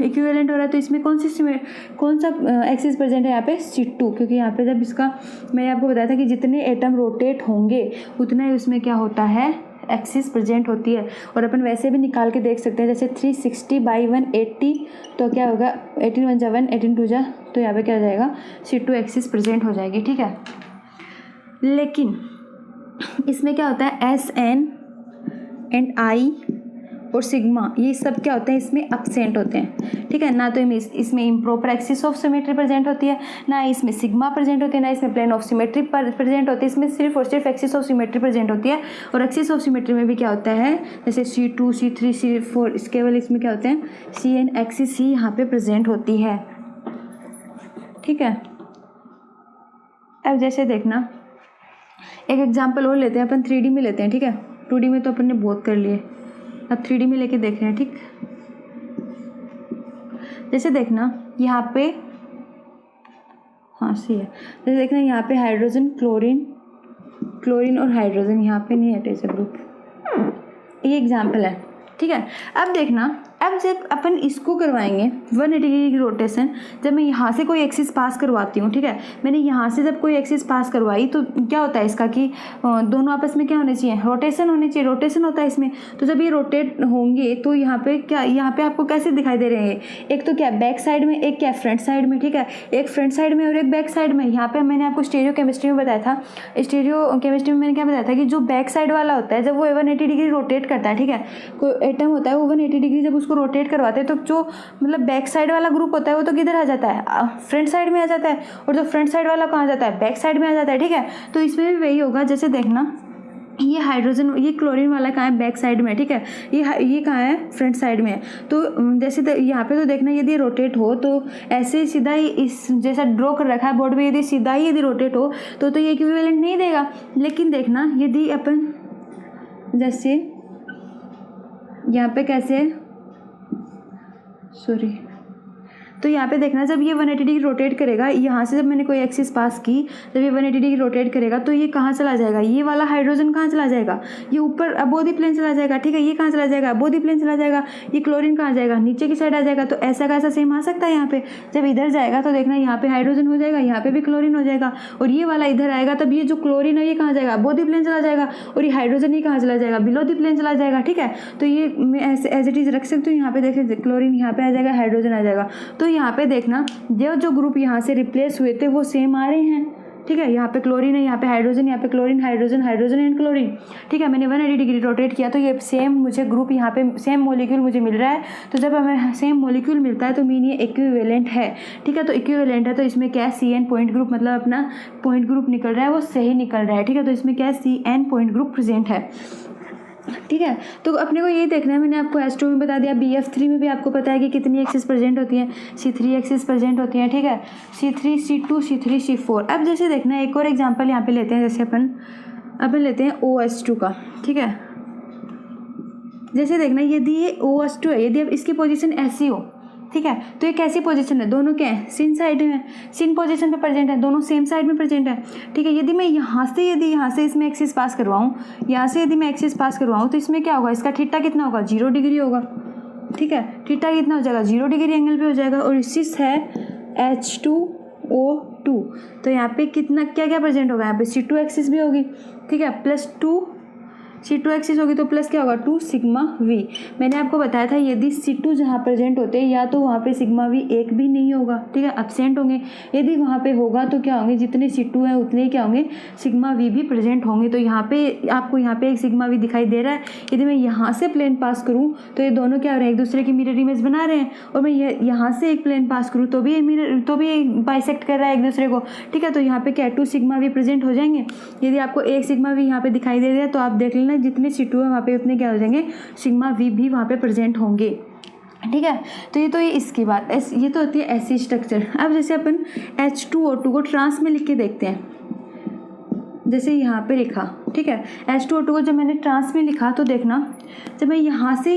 इक्विवेलेंट हो रहा है। तो इसमें कौन सा एक्सिस प्रेजेंट है यहाँ पे, C2, क्योंकि यहाँ पे जब इसका मैंने आपको बताया था कि जितने एटम रोटेट होंगे उतना ही उसमें क्या होता है, एक्सिस प्रेजेंट होती है। और अपन वैसे भी निकाल के देख सकते हैं, जैसे 360/180, तो क्या होगा, 18 1 जा 1, 18 2 जा, तो यहाँ पे क्या हो जाएगा, C2 एक्सिस प्रेजेंट हो जाएगी। ठीक है, लेकिन इसमें क्या होता है, SN एंड I और सिग्मा, ये सब क्या होते हैं, इसमें अब्सेंट होते हैं। ठीक है, ना तो इसमें improper axis of symmetry present होती है, ना इसमें सिग्मा प्रेजेंट होती है, ना इसमें प्लेन ऑफ सिमेट्री प्रेजेंट होती है। इसमें सिर्फ और सिर्फ एक्सिस ऑफ सिमेट्री प्रेजेंट होती है। और एक्सिस ऑफ सिमेट्री में भी क्या होता है, जैसे C2 C3 C4, इस केवल इसमें क्या होते हैं, CN एक्सिस ही यहाँ पे प्रेजेंट होती है। ठीक है, अब जैसे देखना एक एग्जाम्पल और लेते हैं, अपन 3D में लेते हैं। ठीक है, 2D में तो अपन ने बहुत कर लिए, अब 3D में लेके देख रहे हैं। ठीक, जैसे देखना यहाँ पे, हाँ सही है, जैसे देखना यहाँ पे हाइड्रोजन क्लोरीन और हाइड्रोजन, यहाँ पे नहीं हटे से ग्रुप, ये एग्जाम्पल है। ठीक है, अब देखना, अब जब अपन इसको करवाएंगे 180 डिग्री की रोटेशन, जब मैं यहाँ से कोई एक्सिस पास करवाती हूँ, ठीक है, मैंने यहाँ से जब कोई एक्सिस पास करवाई तो क्या होता है इसका कि दोनों आपस में क्या होने चाहिए, रोटेशन होनी चाहिए, रोटेशन होता है इसमें। तो जब ये रोटेट होंगे तो यहाँ पे क्या, यहाँ पे आपको कैसे दिखाई दे रहे हैं, एक तो क्या बैक साइड में, एक क्या फ्रंट साइड में। ठीक है, एक फ्रंट साइड में और एक बैक साइड में। यहाँ पे मैंने आपको स्टीरियो केमिस्ट्री में बताया था, स्टीरियो केमिस्ट्री में मैंने क्या बताया था कि जो बैक साइड वाला होता है जब वो 180 डिग्री रोटेट करता है, ठीक है, कोई एटम होता है वो 180 डिग्री जब उसको रोटेट करवाते हैं तो जो मतलब बैक साइड वाला ग्रुप होता है वो तो किधर आ जाता है, फ्रंट साइड में आ जाता है, और जो फ्रंट साइड वाला कहाँ जाता है, बैक साइड में आ जाता है। ठीक है, तो इसमें भी वही होगा। जैसे देखना ये हाइड्रोजन, ये क्लोरीन वाला कहाँ है, बैक साइड में। ठीक है, ये कहाँ है, फ्रंट साइड में है। तो जैसे यहाँ पे तो देखना यदि रोटेट हो तो ऐसे सीधा ही इस जैसा ड्रॉ कर रखा है बोर्ड पे, यदि सीधा ही यदि रोटेट हो तो ये इक्विवेलेंट नहीं देगा। लेकिन देखना यदि अपन जैसे यहाँ पे कैसे, सॉरी, तो यहाँ पे देखना जब ये 180 डिग्री रोटेट करेगा, यहाँ से जब मैंने कोई एक्सिस पास की, जब ये 180 डिग्री रोटेट करेगा तो ये कहाँ चला जाएगा, ये वाला हाइड्रोजन कहाँ चला जाएगा, ये ऊपर अबोधी प्लेन चला जाएगा। ठीक है, ये कहाँ चला जाएगा, अबोधी प्लेन चला जाएगा। ये क्लोरीन कहाँ जाएगा, नीचे की साइड आ जाएगा। तो ऐसा का ऐसा सेम आ सकता है यहाँ पे। जब इधर जाएगा तो देखना यहाँ पे हाइड्रोजन हो जाएगा, यहाँ पे भी क्लोरीन हो जाएगा, और ये वाला इधर आएगा तब ये जो क्लोरीन है ये कहाँ जाएगा, अबोधी प्लेन चला जाएगा, और ये हाइड्रोजन ही कहाँ चला जाएगा, बिलो दी प्लेन चला जाएगा। ठीक है, तो ये मैं ऐसे एज इट इज रख सकती हूँ। यहाँ पे देखिए क्लोरीन यहाँ पे आ जाएगा, हाइड्रोजन आ जाएगा। तो यहाँ पे देखना जो ग्रुप यहाँ से रिप्लेस हुए थे वो सेम आ रहे हैं। ठीक है, यहाँ पे क्लोरीन है, यहाँ पे हाइड्रोजन, यहाँ पे chlorine, hydrogen, hydrogen and chlorine. ठीक है, मैंने 180 डिग्री रोटेट किया तो ये सेम मुझे ग्रुप यहाँ पे सेम मॉलिक्यूल मुझे मिल रहा है। तो जब हमें सेम मॉलिक्यूल मिलता है तो मीन ये इक्विवेलेंट है। ठीक है, तो इक्विवेलेंट है तो इसमें क्या है, CN पॉइंट ग्रुप, मतलब अपना पॉइंट ग्रुप निकल रहा है वो सही निकल रहा है। ठीक है, तो इसमें क्या है, CN पॉइंट ग्रुप प्रेजेंट है। ठीक है, तो अपने को यही देखना है। मैंने आपको H2 में बता दिया, BF3 में भी आपको पता है कि कितनी एक्सिस प्रेजेंट होती है, C3 एक्सिस प्रेजेंट होती है। ठीक है, C3 C2 C3 C4। अब जैसे देखना एक और एग्जांपल यहाँ पे लेते हैं, जैसे अपन लेते हैं OH2 का। ठीक है, जैसे देखना यदि ये OH2 है, यदि अब इसकी पोजीशन ऐसी हो, ठीक है, तो ये कैसी पोजीशन है, दोनों क्या है, सिन साइड में, सिन पोजीशन पे प्रेजेंट है, दोनों सेम साइड में प्रेजेंट है। ठीक है, यदि मैं यहाँ से इसमें एक्सिस पास करवाऊँ, यहाँ से यदि मैं एक्सिस पास करवाऊँ तो इसमें क्या होगा, इसका थीटा कितना होगा, 0 डिग्री होगा। ठीक है, थीटा कितना हो जाएगा, 0 डिग्री एंगल पे हो जाएगा। और इसी है H2O2, तो यहाँ पे कितना क्या क्या प्रेजेंट होगा, यहाँ पे C2 एक्सिस भी होगी। ठीक है, प्लस 2 C2 एक्सिस होगी तो प्लस क्या होगा, 2 सिग्मा V। मैंने आपको बताया था यदि C2 जहाँ प्रेजेंट होते हैं या तो वहाँ पे सिग्मा V एक भी नहीं होगा। ठीक है, एब्सेंट होंगे। यदि वहाँ पे होगा तो क्या होंगे, जितने C2 है उतने ही क्या होंगे, सिग्मा V भी प्रेजेंट होंगे। तो यहाँ पे आपको यहाँ पे एक सिग्मा V दिखाई दे रहा है। यदि मैं यहाँ से प्लेन पास करूँ तो ये दोनों क्या हो रहे हैं, एक दूसरे की मिरर इमेज बना रहे हैं। और मैं यहाँ से एक प्लेन पास करूँ तो भी बाइसेक्ट कर रहा है एक दूसरे को। ठीक है, तो यहाँ पे क्या 2 सिग्मा V प्रेजेंट हो जाएंगे। यदि आपको एक सिग्मा V यहाँ पे दिखाई दे रहा है तो आप देख लेना जितने C2 है वहाँ पे उतने क्या हो जाएंगे, सिग्मा V भी वहाँ पे प्रेजेंट होंगे। ठीक है, तो ये इसकी बात, ये तो होती है ऐसी स्ट्रक्चर। अब जैसे अपन H2O2 को ट्रांस में लिख के देखते हैं, जैसे यहाँ पे लिखा, ठीक है, H2O2 को जब मैंने ट्रांस में लिखा तो देखना, जब मैं यहाँ से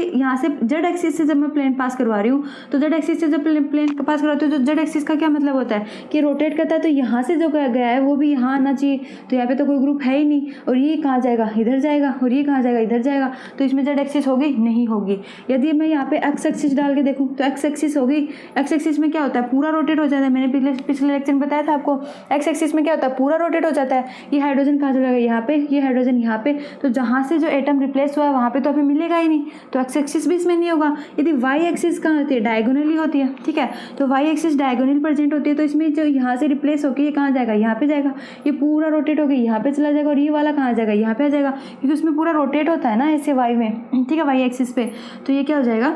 जेड एक्सिस से जब मैं प्लेन पास करवा रही हूँ, तो जेड एक्सिस से जब प्लेन पास करवाती हूँ तो जेड एक्सिस का क्या मतलब होता है कि रोटेट करता है, तो यहाँ से जो गया है वो भी यहाँ आना चाहिए, तो यहाँ पे तो कोई ग्रुप है ही नहीं, और ये कहाँ जाएगा, इधर जाएगा, और ये कहाँ जाएगा, इधर जाएगा, तो इसमें जेड एक्सिस होगी, नहीं होगी। यदि मैं यहाँ पे एक्स एक्सिस डाल के देखूँ तो एक्स एक्सिस होगी, एक्स एक्सिस में क्या होता है, पूरा रोटेट हो जाता है, मैंने पिछले लेक्चर में बताया था आपको, एक्स एक्सिस में क्या होता है, पूरा रोटेट हो जाता है। ये हाइड्रोजन कहाँ चला गया, यहाँ पे, ये हाइड्रोजन यहाँ पे, तो जहाँ से जो एटम रिप्लेस हुआ है वहाँ पे तो अभी मिलेगा ही नहीं, तो एक्स एक्सिस भी इसमें नहीं होगा। यदि वाई एक्सिस कहाँ होती है, डायगोनली होती है, ठीक है, तो वाई एक्सिस डायगोनल प्रेजेंट होती है, तो इसमें जो यहाँ से रिप्लेस होकर ये कहाँ जाएगा, यहाँ पे जाएगा, ये पूरा रोटेट होकर यहाँ पे चला जाएगा, और ये वाला कहाँ जाएगा, यहाँ पे आ जाएगा, क्योंकि उसमें पूरा रोटेट होता है ना ऐसे वाई में, ठीक है, वाई एक्सिस पे, तो ये क्या हो जाएगा,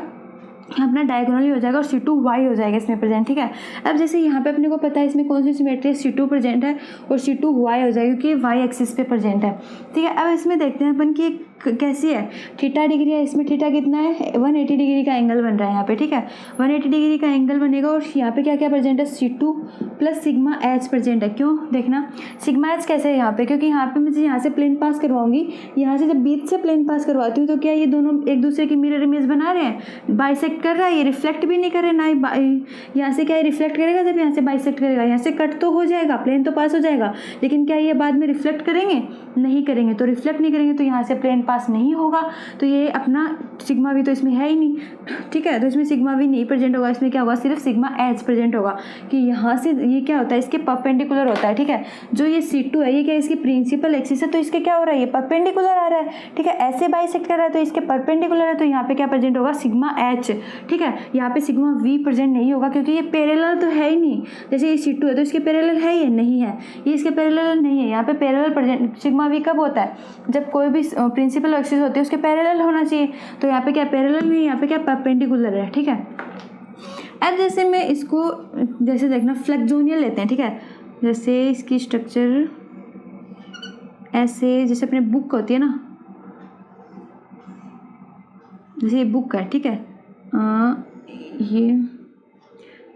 अपना डायगोनली हो जाएगा और C2Y हो जाएगा इसमें प्रेजेंट, ठीक है। अब जैसे यहाँ पे अपने को पता है इसमें कौन सी सिमेट्री है, C2 प्रेजेंट है और C2Y हो जाएगा क्योंकि वाई एक्सिस पे प्रेजेंट है, ठीक है। अब इसमें देखते हैं अपन कि कैसी है, थीटा डिग्री है, इसमें थीटा कितना है, 180 डिग्री का एंगल बन रहा है यहाँ पे, ठीक है, 180 डिग्री का एंगल बनेगा, और यहाँ पे क्या क्या प्रेजेंट है, C2 plus sigma H present है। क्यों, देखना सिग्मा H कैसे है यहाँ पे, क्योंकि यहाँ पे मुझे यहाँ से प्लेन पास करवाऊंगी, यहाँ से जब बीच से प्लेन पास करवाती हूँ तो क्या ये दोनों एक दूसरे की मिरर इमेज बना रहे हैं, बाइसेक्ट कर रहा है, ये रिफ्लेक्ट भी नहीं कर रहे ना, यहाँ से क्या रिफ्लेक्ट करेगा, जब यहाँ से बाइसेक्ट करेगा, यहाँ से कट तो हो जाएगा, प्लेन तो पास हो जाएगा, लेकिन क्या ये बाद में रिफ्लेक्ट करेंगे, नहीं करेंगे, तो रिफ्लेक्ट नहीं करेंगे तो यहाँ से प्लेन पास नहीं होगा, तो ये अपना सिग्मा भी तो इसमें है ही नहीं, ठीक है, तो इसमें सिग्मा भी नहीं प्रेजेंट होगा, इसमें क्या होगा, सिर्फ सिग्मा H प्रेजेंट होगा, कि यहाँ से ये क्या होता है, इसके परपेंडिकुलर होता है, ठीक है, जो ये C2 है ये क्या इसकी प्रिंसिपल एक्सिस है, तो इसके क्या हो रहा है, ये परपेंडिकुलर आ रहा है, ठीक है, ऐसे बाइसेक्ट कर रहा है तो इसके परपेंडिकुलर है, तो यहाँ पे क्या प्रेजेंट होगा, सिग्मा H, ठीक है, यहाँ पे सिग्मा V प्रेजेंट नहीं होगा क्योंकि ये पैरेलल तो है ही नहीं, जैसे ये C2 है तो इसके पैरेलल है, ये नहीं है, ये इसके पैरेलल नहीं है, यहाँ पे पैरेलल प्रेजेंट सिग्मा V कब होता है, जब कोई भी प्रिंसिपल एक्सिस होती है उसके पैरेलल होना चाहिए, तो यहाँ पे क्या पैरेलल नहीं, यहाँ पे क्या परपेंडिकुलर है, ठीक है। अब जैसे मैं इसको जैसे देखना फ्लेक्सोनियल लेते हैं, ठीक है, जैसे इसकी स्ट्रक्चर ऐसे, जैसे अपने बुक होती है ना, जैसे ये बुक है, ठीक है, ये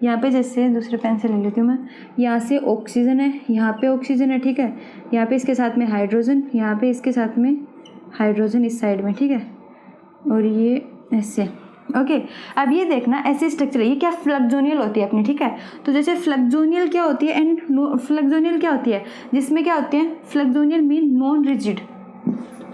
यहाँ पे जैसे दूसरे पेन से ले लेती हूँ मैं, यहाँ से ऑक्सीजन है, यहाँ पे ऑक्सीजन है, ठीक है, यहाँ पे इसके साथ में हाइड्रोजन, यहाँ पे इसके साथ में हाइड्रोजन इस साइड में, ठीक है, और ये ऐसे, ओके। अब ये देखना ऐसे स्ट्रक्चर है, ये क्या फ्लक्सोनियल होती है अपनी, ठीक है, तो जैसे फ्लक्सोनियल क्या होती है एंड फ्लक्सोनियल क्या होती है, जिसमें क्या होते हैं, फ्लक्सोनियल मीन नॉन रिजिड,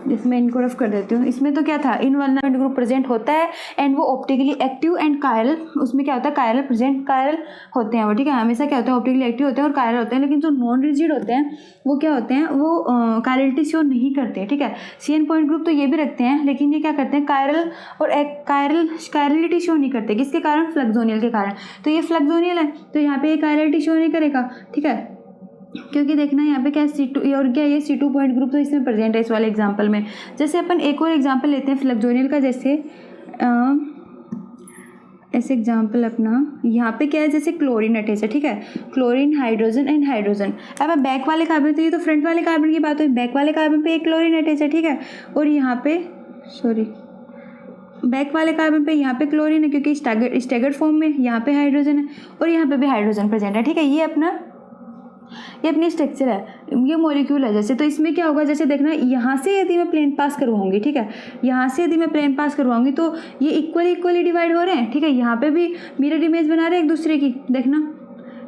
जिसमें इनको रफ कर देती हूँ, इसमें तो क्या था, इनवल्नरेबल ग्रुप प्रेजेंट होता है एंड वो ऑप्टिकली एक्टिव एंड कायरल, उसमें क्या होता है, कायरल प्रेजेंट, कायरल होते हैं वो, ठीक है, हमेशा क्या होता है, ऑप्टिकली एक्टिव होते हैं और कायरल होते हैं, लेकिन जो नॉन रिजिड होते हैं वो क्या होते हैं, वो कायरलिटी शो नहीं करते, ठीक है। CN पॉइंट ग्रुप तो ये भी रखते हैं, लेकिन ये क्या करते हैं, कायरल और कायरलिटी शो नहीं करते, किसके कारण, फ्लक्सोनियल के कारण, तो ये फ्लक्सोनियल है तो यहाँ पे ये कायरलिटी शो नहीं करेगा, ठीक है, क्योंकि देखना यहाँ पे क्या C2 और क्या ये C2 पॉइंट ग्रुप तो इसमें प्रेजेंट है इस वाले एग्जांपल में। जैसे अपन एक और एग्जांपल लेते हैं फ्लक्सोनियल का, जैसे ऐसे एग्जांपल अपना यहाँ पे क्या है, जैसे क्लोरीन अटैच है, ठीक है, क्लोरीन हाइड्रोजन एंड हाइड्रोजन, अब बैक वाले कार्बन, तो ये तो फ्रंट वाले कार्बन की बात हुई, बैक वाले कार्बन पे एक क्लोरीन अटैच है, ठीक है, और यहाँ पे बैक वाले कार्बन पे यहाँ पे क्लोरीन है क्योंकि स्टैगर्ड फॉर्म में, यहाँ पे हाइड्रोजन है और यहाँ पे भी हाइड्रोजन प्रेजेंट है, ठीक है, ये अपनी स्ट्रक्चर है, ये मॉलिक्यूल है जैसे, तो इसमें क्या होगा, जैसे देखना यहाँ से यदि मैं प्लेन पास करवाऊंगी, ठीक है, यहाँ से यदि मैं प्लेन पास करवाऊंगी तो ये इक्वली डिवाइड हो रहे हैं, ठीक है, यहाँ पे भी मिरर इमेज बना रहे हैं एक दूसरे की, देखना,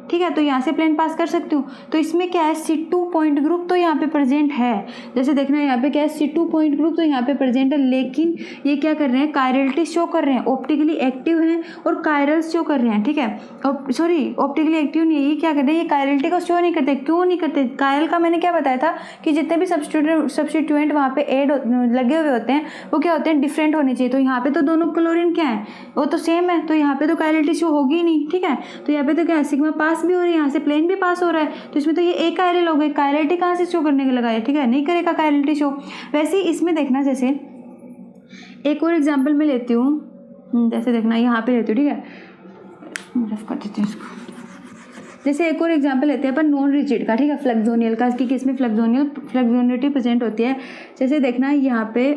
ठीक है, तो यहाँ से प्लेन पास कर सकती हूँ, तो इसमें क्या है, C2 पॉइंट ग्रुप तो यहाँ पे प्रेजेंट है, जैसे देखना यहाँ पे क्या है, C2 पॉइंट ग्रुप तो यहाँ पे प्रेजेंट है, लेकिन ये क्या कर रहे हैं, कायरलिटी शो कर रहे हैं, ऑप्टिकली एक्टिव हैं और कायरल्स शो कर रहे हैं, ठीक है, और सॉरी ऑप्टिकली एक्टिव नहीं है, ये क्या कर रहे हैं, ये कायरलिटी को शो नहीं करते, क्यों नहीं करते, कायरल का मैंने क्या बताया था कि जितने भी सब्स्टिट्यूएंट वहाँ पे एड लगे हुए होते हैं वो क्या होते हैं, डिफरेंट होने चाहिए, तो यहाँ पे तो दोनों क्लोरीन क्या है, वो तो सेम है, तो यहाँ पे तो कायरलिटी शो होगी ही नहीं, ठीक है, तो यहाँ पे तो क्या है, सिग्मा पास भी हो रही है, यहाँ से प्लेन भी पास हो रहा है, तो इसमें तो ये एक कायरल हो गई, कायरलिटी कहाँ से शो करने के लगा है, ठीक है, नहीं करेगा कायरलिटी शो। वैसे ही इसमें देखना, जैसे एक और एग्जांपल में लेती हूँ, जैसे देखना यहाँ पे लेती हूँ, ठीक है, रफ कर देती हूँ इसको, जैसे एक और एग्जांपल लेते हैं अपन नॉन रिजिड का, ठीक है, फ्लक्सोनियल का, कि किसमें फ्लक्सोनिलिटी प्रेजेंट होती है, जैसे देखना यहाँ पे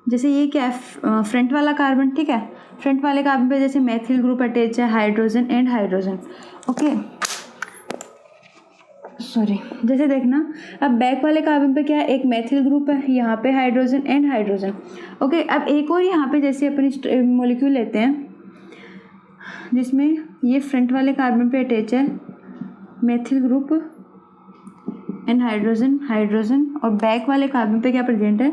जैसे ये क्या है, फ्रंट वाला कार्बन, ठीक है, फ्रंट वाले कार्बन पे जैसे मैथिल ग्रुप अटैच है, hydrogen and hydrogen, okay, sorry, जैसे देखना अब बैक वाले कार्बन पे क्या है, एक मेथिल ग्रुप है, यहाँ पे हाइड्रोजन एंड हाइड्रोजन। ओके, अब एक और यहाँ पे जैसे अपनी मॉलिक्यूल लेते हैं जिसमें ये फ्रंट वाले कार्बन पे अटैच है methyl group and hydrogen hydrogen, और बैक वाले कार्बन पे क्या प्रेजेंट है,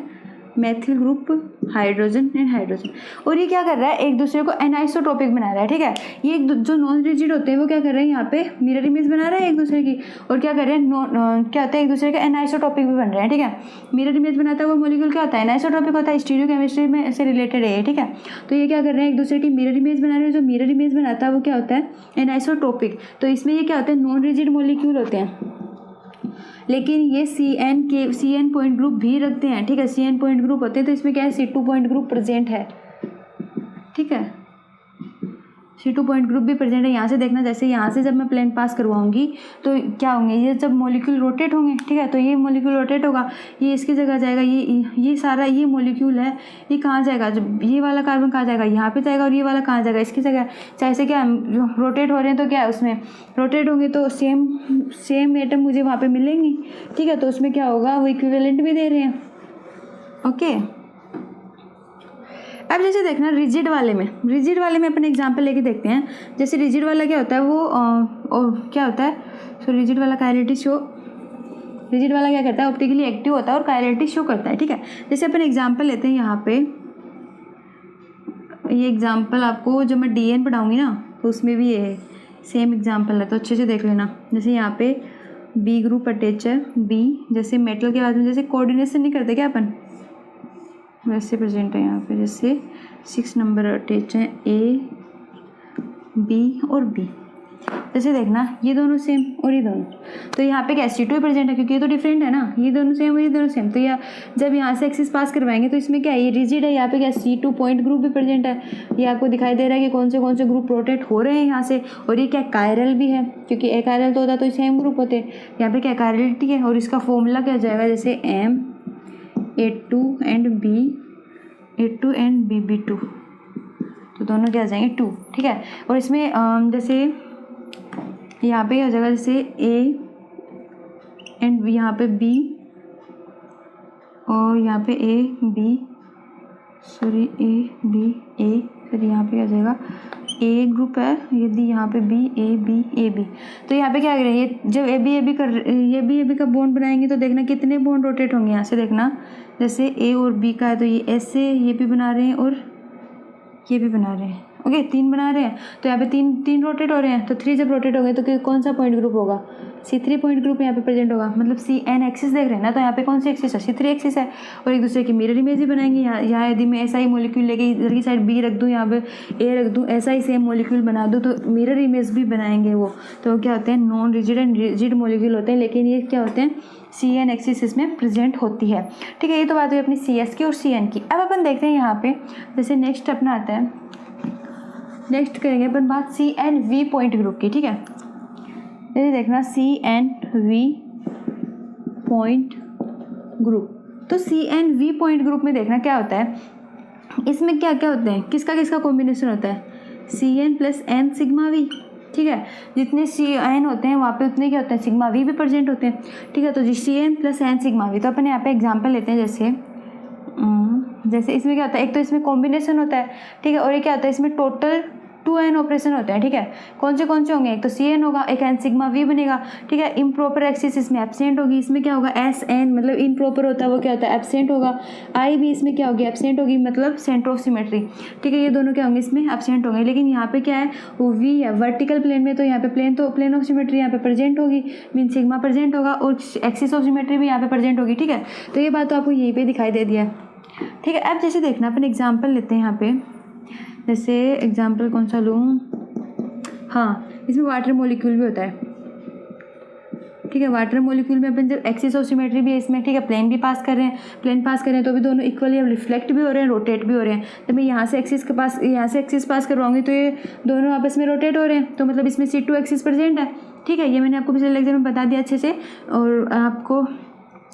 methyl group hydrogen and hydrogen. और ये क्या कर रहा है, एक दूसरे को एनाइसोटॉपिक बना रहा है, ठीक है। ये जो नॉन रिजिड होते हैं वो क्या कर रहे हैं, यहाँ पे मिरर इमेज बना रहे हैं एक दूसरे की, और क्या कर रहे हैं, क्या होता है, एक दूसरे के एनाइसोटॉपिक भी बन रहे हैं, ठीक है। मिरर इमेज बनाता है वो मॉलिक्यूल क्या होता है, एनाइसोटॉपिक होता है, स्टीरियोकेमिस्ट्री में से रिलेटेड है, ठीक है। तो ये क्या कर रहे हैं, एक दूसरे की मिरर इमेज बना रहे हैं, जो मिरर इमेज बनाता है वो क्या होता है, एनाइसोटॉपिक। तो इसमें ये क्या होता है, नॉन रिजिड मॉलिक्यूल होते हैं, लेकिन ये CN पॉइंट ग्रुप भी रखते हैं, ठीक है। CN पॉइंट ग्रुप होते हैं, तो इसमें क्या है, C2 पॉइंट ग्रुप प्रेजेंट है, ठीक है। C2 पॉइंट ग्रुप भी प्रेजेंट है। यहाँ से देखना, जैसे यहाँ से जब मैं प्लेन पास करवाऊंगी तो क्या होंगे, ये जब मॉलिक्यूल रोटेट होंगे, ठीक है, तो ये मॉलिक्यूल रोटेट होगा, ये इसकी जगह जाएगा, ये सारा ये मॉलिक्यूल है, ये कहाँ जाएगा, जब ये वाला कार्बन कहाँ जाएगा, यहाँ पे जाएगा, और ये वाला कहाँ जाएगा, इसकी जगह। चाहे से क्या रोटेट हो रहे हैं तो क्या है, उसमें रोटेट होंगे तो सेम एटम मुझे वहाँ पर मिलेंगी, ठीक है। तो उसमें क्या होगा, वो इक्विवेलेंट भी दे रहे हैं, ओके। अब जैसे देखना रिजिड वाले में अपन एग्जांपल लेके देखते हैं। जैसे रिजिड वाला क्या होता है, वो क्या होता है, सो रिजिड वाला काइनेटिक शो, रिजिड वाला क्या करता है, ऑप्टिकली एक्टिव होता है और काइनेटिक शो करता है, ठीक है। जैसे अपन एग्जांपल लेते हैं यहाँ पे, ये एग्जांपल आपको जब मैं DN पढ़ाऊँगी ना तो उसमें भी ये सेम एग्जाम्पल है, तो अच्छे से देख लेना। जैसे यहाँ पे B ग्रुप अटैच है, B जैसे मेटल के बाद में जैसे कोऑर्डिनेशन नहीं करते क्या अपन, वैसे प्रेजेंट है यहाँ पे। जैसे 6 नंबर अटैच हैं, A B और B। जैसे देखना ये दोनों सेम और ये दोनों, तो यहाँ पे क्या C2 प्रेजेंट है, क्योंकि ये तो डिफरेंट है ना, ये दोनों सेम और ये दोनों सेम। तो या जब यहाँ से एक्सिस पास करवाएंगे तो इसमें क्या है, ये रिजिड है, यहाँ पे क्या C2 पॉइंट ग्रुप भी प्रेजेंट है। ये आपको दिखाई दे रहा है कि कौन से ग्रुप रोटेट हो रहे हैं यहाँ से, और ये क्या कायरल भी है, क्योंकि अकायरल तो होता तो सेम ग्रुप होते, यहाँ पे क्या कायरलिटी है। और इसका फॉर्मूला क्या जाएगा, जैसे A2 एंड BB2, तो दोनों क्या आ जाएंगे 2, ठीक है। और इसमें जैसे यहाँ पे क्या हो जाएगा, जैसे A एंड यहाँ पे B, और यहाँ पे A A, फिर यहाँ पे क्या हो जाएगा, A ग्रुप है, यदि यहाँ पे AB, तो यहाँ पे क्या कर रहे हैं, ये जब AB का बॉन्ड बनाएंगे तो देखना कितने बॉन्ड रोटेट होंगे। यहाँ से देखना, जैसे A और B का है तो ये ऐसे ये भी बना रहे हैं और ये भी बना रहे हैं, ओके, 3 बना रहे हैं, तो यहाँ पे तीन रोटेट हो रहे हैं। तो 3 जब रोटेट हो गए तो कौन सा पॉइंट ग्रुप होगा, C3 पॉइंट ग्रुप यहाँ पे प्रेजेंट होगा। मतलब CN एक्सिस देख रहे हैं ना, तो यहाँ पे कौन सी एक्सिस है, C3 एक्सिस है। और एक दूसरे की मिरर इमेज ही बनाएंगे। यहाँ यदि मैं ऐसा ही मॉलिक्यूल लेके इधर की साइड B रख दूँ, यहाँ पे A रख दूँ, ऐसा ही सेम मॉलिक्यूल बना दूँ, तो मिरर इमेज भी बनाएंगे वो। तो क्या होते हैं, non rigid and rigid molecule होते हैं, लेकिन ये क्या होते हैं, CN एक्सिस इसमें प्रेजेंट होती है, ठीक है। ये तो बात हुई अपनी CS की और CN की। अब अपन देखते हैं यहाँ पे, जैसे नेक्स्ट अपना आता है, नेक्स्ट करेंगे अपन बात CNV पॉइंट ग्रुप की, ठीक है। जैसे देखना CNV पॉइंट ग्रुप, तो CNV पॉइंट ग्रुप में देखना क्या होता है, इसमें क्या क्या होते हैं, किसका कॉम्बिनेशन होता है, CN plus N sigma V, ठीक है। जितने CN होते हैं वहाँ पे उतने क्या होते हैं, सिग्मा V भी प्रेजेंट होते हैं, ठीक है। तो CN plus N sigma V, तो अपन यहाँ पे एग्जाम्पल लेते हैं। जैसे इसमें क्या होता है, एक तो इसमें कॉम्बिनेशन होता है, ठीक है, और ये क्या होता है, इसमें टोटल 2N ऑपरेशन होते हैं, ठीक है। कौन से होंगे, एक तो CN होगा, एक N सिग्मा V बनेगा, ठीक है। इम्प्रॉपर एक्सिस इसमें एब्सेंट होगी, इसमें क्या होगा, SN मतलब इम्प्रॉपर होता है वो क्या होता है, एब्सेंट होगा। I भी इसमें क्या होगी, एब्सेंट होगी, मतलब सेंटर ऑफ सिमेट्री, ठीक है। ये दोनों क्या होंगे, इसमें एब्सेंट होंगे। लेकिन यहाँ पे क्या है, वो V है वर्टिकल प्लेन में, तो यहाँ पे प्लेन ऑफ सिमेट्री यहाँ पे प्रेजेंट होगी, मीन सिग्मा प्रेजेंट होगा, और एक्सिस ऑफ सिमेट्री भी यहाँ पे प्रेजेंट होगी, ठीक है। तो ये बात तो आपको यहीं पे दिखाई दे दिया है, ठीक है। अब जैसे देखना अपन एग्जाम्पल लेते हैं यहाँ पे, जैसे एग्जाम्पल कौन सा लूँ, हाँ, इसमें वाटर मॉलिक्यूल भी होता है, ठीक है। वाटर मॉलिक्यूल में अपन जब एक्सिस ऑफ सिमेट्री भी है इसमें, ठीक है, प्लेन पास कर रहे हैं, तो भी दोनों इक्वली अब रिफ्लेक्ट भी हो रहे हैं, रोटेट भी हो रहे हैं। जब मैं यहाँ से एक्सिस पास करवाऊंगी तो ये दोनों आपस में रोटेट हो रहे हैं, तो मतलब इसमें C2 एक्सिस प्रेजेंट है, ठीक है। ये मैंने आपको पिछले लेक्चर में बता दिया अच्छे से, और आपको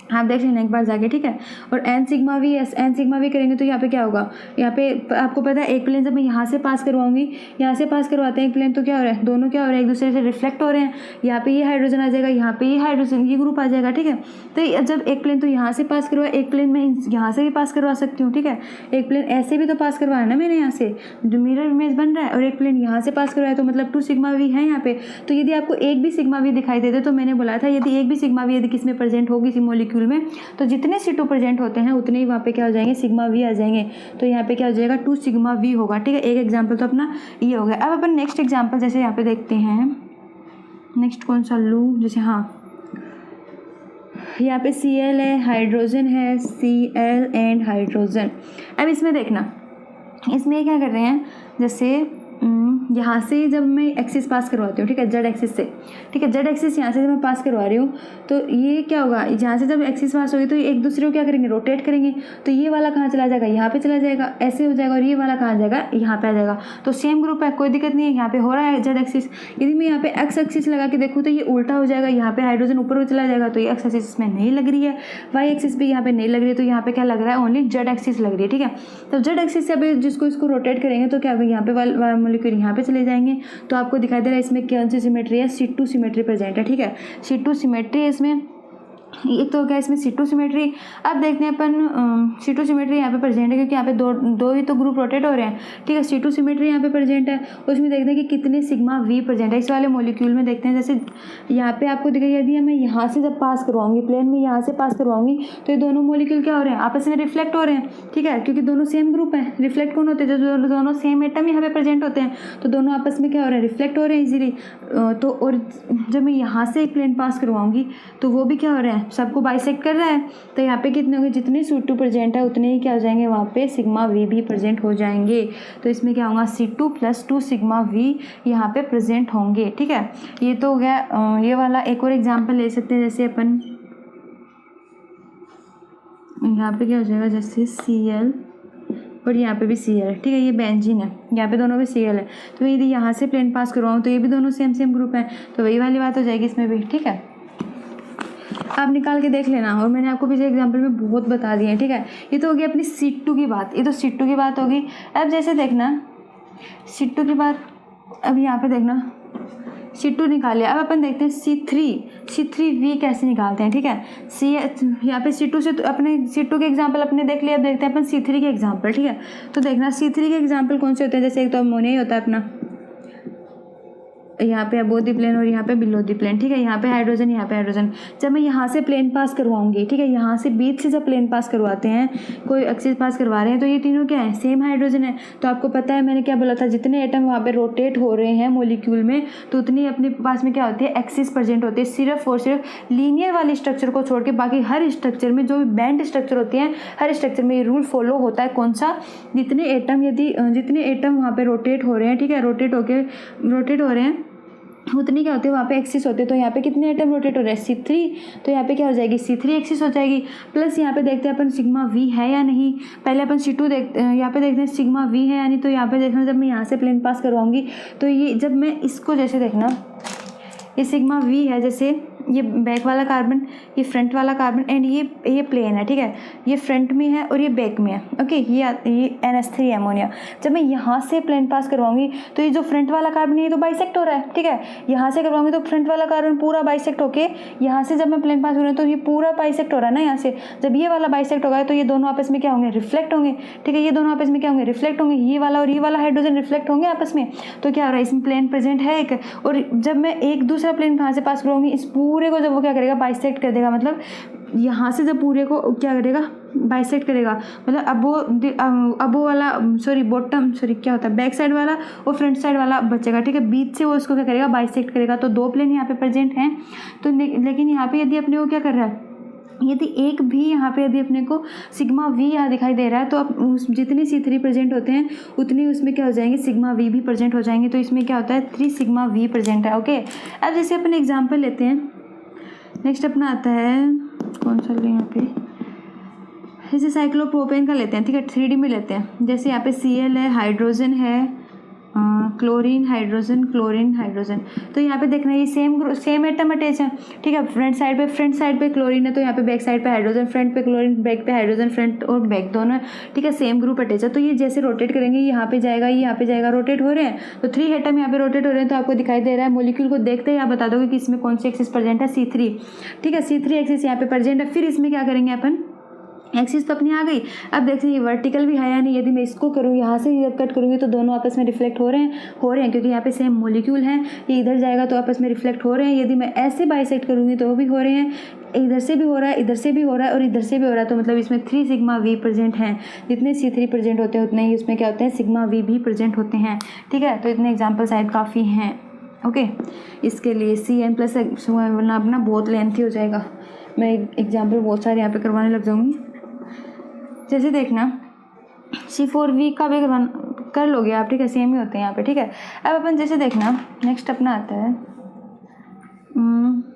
आप देख लेना एक बार जाके, ठीक है। और एन सिग्मा वी करेंगे तो यहाँ पे क्या होगा, यहाँ पे आपको पता है एक प्लेन जब मैं यहाँ से पास करवाऊंगी, यहाँ से पास करवाते हैं एक प्लेन, तो क्या हो रहा है, दोनों क्या हो रहा है, एक दूसरे से रिफ्लेक्ट हो रहे हैं। यहाँ पे ये हाइड्रोजन आ जाएगा, यहाँ पे ये हाइड्रोजन, ये ग्रुप आ जाएगा, ठीक है। तो जब एक प्लेन तो यहाँ से पास करवा, एक प्लेन मैं यहाँ से भी पास करवा सकती हूँ, ठीक है। एक प्लेन ऐसे भी तो पास करवाया ना मैंने, यहाँ से जो मिरर इमेज बन रहा है, और एक प्लेन यहाँ से पास करवाया, तो मतलब 2 सिग्मा वी है यहाँ पे। तो यदि आपको एक भी सिग्मा वी दिखाई देते, तो मैंने बोला था यदि एक भी सिग्मा वी यदि किसमें प्रेजेंट होगी इसी मॉलिक्यूल में, तो जितने C2 प्रेजेंट होते हैं उतने ही वहाँ पे क्या हो जाएंगे, सिग्मा वी आ जाएंगे। तो यहाँ पे क्या हो जाएगा, 2 सिग्मा वी होगा, ठीक है। एक एग्जाम्पल तो अपना ये हो गया। अब अपन नेक्स्ट एग्जाम्पल जैसे यहाँ पे देखते हैं, नेक्स्ट कौन सा लूँ, जैसे हाँ यहाँ पे Cl है, हाइड्रोजन है, Cl एंड हाइड्रोजन। अब इसमें देखना, इसमें क्या कर रहे हैं, जैसे यहाँ से जब मैं एक्सिस पास करवाती हूँ, ठीक है, जेड एक्सिस से, ठीक है, जेड एक्सिस यहाँ से जब मैं पास करवा रही हूँ, तो ये क्या होगा, यहाँ से जब एक्सिस पास होगी तो ये एक दूसरे को क्या करेंगे, रोटेट करेंगे। तो ये वाला कहाँ चला जाएगा, यहाँ पे चला जाएगा, ऐसे हो जाएगा, और ये वाला कहाँ जाएगा, यहाँ पे आ जाएगा। तो सेम ग्रुप है, कोई दिक्कत नहीं है, यहाँ पे हो रहा है जेड एक्सिस। यदि मैं यहाँ पे एक्स एक्सिस लगा के देखूँ तो ये उल्टा हो जाएगा, यहाँ पे हाइड्रोजन ऊपर चला जाएगा, तो ये एक्स एक्सिस में नहीं लग रही है, वाई एक्सिस भी यहाँ पे नहीं लग रही है, तो यहाँ पे क्या लग रहा है, ओनली जेड एक्सिस लग रही है, ठीक है। तो जेड एक्सिस से अभी जिसको इसको रोटेट करेंगे तो क्या होगा, यहाँ पे मॉलिक्यूल यहाँ पे चले जाएंगे। तो आपको दिखाई दे रहा है इसमें कौन सी सिमेट्री है, C2 सिमेट्री प्रेजेंट है, ठीक है। C2 सिमेट्री है इसमें, ये तो क्या इसमें C2 सिमेट्री। अब देखते हैं अपन C2 सिमेट्री यहाँ पे प्रेजेंट है, क्योंकि यहाँ पे दो ही तो ग्रुप रोटेट हो रहे हैं, ठीक है। C2 सिमेट्री यहाँ पे प्रेजेंट है, उसमें देखते हैं कि कितने सिग्मा वी प्रेजेंट है। इस वाले मॉलिक्यूल में देखते हैं, जैसे यहाँ पे आपको दिखाई, यदि मैं यहाँ से जब पास करवाऊंगी, प्लेन में यहाँ से पास करवाऊंगी, तो ये दोनों मॉलिक्यूल क्या हो रहे हैं, आपस में रिफ्लेक्ट हो रहे हैं, ठीक है, क्योंकि दोनों सेम ग्रुप हैं। रिफ्लेक्ट कौन होते हैं, जो दोनों सेम एटम यहाँ पे प्रेजेंट होते हैं, तो दोनों आपस में क्या हो रहे हैं, रिफ्लेक्ट हो रहे हैं इजीली। तो और जब मैं यहाँ से एक प्लेन पास करवाऊंगी तो वो भी क्या हो रहे हैं, सबको बाइसेक्ट कर रहा है। तो यहाँ पे कितने होंगे, जितने C2 प्रेजेंट है उतने ही क्या हो जाएंगे, वहाँ पे सिग्मा वी भी प्रेजेंट हो जाएंगे। तो इसमें क्या होगा, C2 + 2 सिग्मा वी यहाँ पे प्रेजेंट होंगे, ठीक है। ये तो हो गया ये वाला। एक और एग्जांपल ले सकते हैं, जैसे अपन यहाँ पे क्या हो जाएगा, जैसे Cl और यहाँ पे भी Cl है, ठीक है, ये बेंजीन है, यहाँ पे दोनों पे Cl है। तो यदि यहाँ से प्लेन पास करवाऊँ तो ये भी दोनों सेम ग्रुप है, तो वही वाली बात हो जाएगी इसमें भी, ठीक है। आप निकाल के देख लेना, और मैंने आपको पीछे एग्जांपल में बहुत बता दिए हैं, ठीक है। ये तो हो गई अपनी C2 की बात, ये तो C2 की बात होगी। अब जैसे देखना C2 की बात, अब यहाँ पे देखना C2 निकाल लिया। अब अपन देखते हैं C3V कैसे निकालते हैं, ठीक है। यहाँ पे C2 से तो अपने C2 के एग्जांपल अपने देख लिया। अब देखते हैं अपन C3 के एग्जांपल, ठीक है। तो देखना C3 के एग्जांपल कौन से होते हैं, जैसे एक तो अमोनिया ही होता है अपना, यहाँ पे अबोव द प्लेन और यहाँ पे बिलो द प्लेन, ठीक है। यहाँ पे हाइड्रोजन, यहाँ पे हाइड्रोजन। जब मैं यहाँ से प्लेन पास करवाऊंगी, ठीक है, यहाँ से बीच से जब प्लेन पास करवाते हैं, कोई एक्सिस पास करवा रहे हैं, तो ये तीनों क्या है, सेम हाइड्रोजन है। तो आपको पता है मैंने क्या बोला था, जितने एटम वहाँ पे रोटेट हो रहे हैं मॉलिक्यूल में, तो उतनी अपने पास में क्या होती है, एक्सिस प्रेजेंट होती है। सिर्फ और सिर्फ लीनियर वाली स्ट्रक्चर को छोड़ के बाकी हर स्ट्रक्चर में, जो भी बैंड स्ट्रक्चर होती है, हर स्ट्रक्चर में ये रूल फॉलो होता है। कौन सा, जितने एटम वहाँ पे रोटेट हो रहे हैं, ठीक है, रोटेट हो रहे हैं, उतनी क्या होती है वहाँ पे एक्सिस होते हैं। तो यहाँ पे कितने एटम रोटेट हो रहे हैं, C3, तो यहाँ पे क्या हो जाएगी, C3 एक्सिस हो जाएगी। प्लस यहाँ पे देखते हैं अपन सिग्मा वी है या नहीं। पहले अपन C2 यहाँ पे देखते हैं सिग्मा वी है या नहीं। तो यहाँ पे देखना, जब मैं यहाँ से प्लेन पास करवाऊंगी तो ये, जब मैं इसको जैसे देखना, ये सिग्मा वी है, जैसे ये बैक वाला कार्बन, ये फ्रंट वाला कार्बन, एंड ये प्लेन है, ठीक है, ये फ्रंट में है और ये बैक में है, ओके। ये NH3 अमोनिया। जब मैं यहाँ से प्लेन पास करवाऊंगी तो ये जो फ्रंट वाला कार्बन है ये तो बाइसेक्ट हो रहा है, ठीक है। यहाँ से करवाऊंगी तो फ्रंट वाला कार्बन पूरा बाइसेक्ट होके, यहाँ से जब मैं प्लेन पास करूँगी तो ये पूरा बाइसेक्ट हो रहा है ना यहाँ से। जब ये वाला बाइसेक्ट होगा तो ये दोनों आपस में क्या होंगे, रिफ्लेक्ट होंगे, ठीक है। ये दोनों आपस में क्या होंगे, रिफ्लेक्ट होंगे। ये वाला और ये वाला हाइड्रोजन रिफ्लेक्ट होंगे आपस में। तो क्या हो रहा है, इसमें प्लेन प्रेजेंट है एक, और जब मैं एक दूसरा प्लेन कहाँ से पास करवाऊंगी, इस पूरे को जब वो क्या करेगा, बाइसेक्ट कर देगा। मतलब यहाँ से जब पूरे को क्या करेगा, बाइसेक्ट करेगा। मतलब अबो वाला बॉटम क्या होता है, बैक साइड वाला और फ्रंट साइड वाला बचेगा, ठीक है। बीच से वो इसको क्या करेगा, बाइसेक्ट करेगा। तो दो प्लेन यहाँ पे प्रेजेंट हैं। तो लेकिन यहाँ पे यदि अपने को क्या कर रहा है, यदि एक भी यहाँ पे यदि अपने को सिग्मा वी यहाँ दिखाई दे रहा है, तो अब जितनी C3 प्रेजेंट होते हैं उतनी उसमें क्या हो जाएंगे, सिग्मा वी भी प्रेजेंट हो जाएंगे। तो इसमें क्या होता है, 3 सिग्मा वी प्रेजेंट है, ओके। अब जैसे अपन एग्जांपल लेते हैं, नेक्स्ट अपना आता है कौन सा ले, यहाँ पे जैसे साइक्लोप्रोपेन का लेते हैं, ठीक है, 3D में लेते हैं। जैसे यहाँ पे Cl है, हाइड्रोजन है, क्लोरीन हाइड्रोजन, क्लोरीन हाइड्रोजन। तो यहाँ पे देखना ये सेम एटम अटैच है, ठीक है। फ्रंट साइड पे क्लोरीन है, तो यहाँ पे बैक साइड पे हाइड्रोजन, फ्रंट पे क्लोरीन, बैक पे हाइड्रोजन, फ्रंट और बैक दोनों है, ठीक है। सेम ग्रुप अटैच है, तो ये जैसे रोटेट करेंगे यहाँ पे जाएगा, ये यहाँ पे जाएगा, रोटेट हो रहे हैं। तो 3 एटम यहाँ पे रोटेट हो रहे हैं, तो आपको दिखाई दे रहा है। मॉलिक्यूल को देखते ही आप बता दोगे कि इसमें कौन सी एक्सिस प्रेजेंट है, C3, ठीक है। C3 एक्सिस यहाँ पे प्रेजेंट है। फिर इसमें क्या करेंगे अपन, एक्सिस तो अपनी आ गई। अब देखते हैं ये वर्टिकल भी है या नहीं। यदि मैं इसको करूँ, यहाँ से जब कट करूँगी तो दोनों आपस में रिफ्लेक्ट हो रहे हैं क्योंकि यहाँ पे सेम मॉलिक्यूल हैं। ये इधर जाएगा तो आपस में रिफ्लेक्ट हो रहे हैं। यदि मैं ऐसे बाइसेक्ट करूँगी तो वो भी हो रहे हैं, इधर से भी हो रहा है, इधर से भी हो रहा है और इधर से भी हो रहा है। तो मतलब इसमें 3 सिग्मा वी प्रेजेंट हैं। जितने C3 प्रेजेंट होते हैं उतने ही उसमें क्या होते हैं, सिग्मा वी भी प्रेजेंट होते हैं, ठीक है। तो इतने एग्जाम्पल शायद काफ़ी हैं, ओके। इसके लिए CN+ वरना अपना बहुत लेंथी हो जाएगा, मैं एग्जाम्पल बहुत सारे यहाँ पे करवाने लग जाऊँगी। जैसे देखना C4V का भी कर लोगे आप, ठीक है। सेम ही होते हैं यहाँ पे, ठीक है। अब अपन जैसे देखना नेक्स्ट अपना आता है,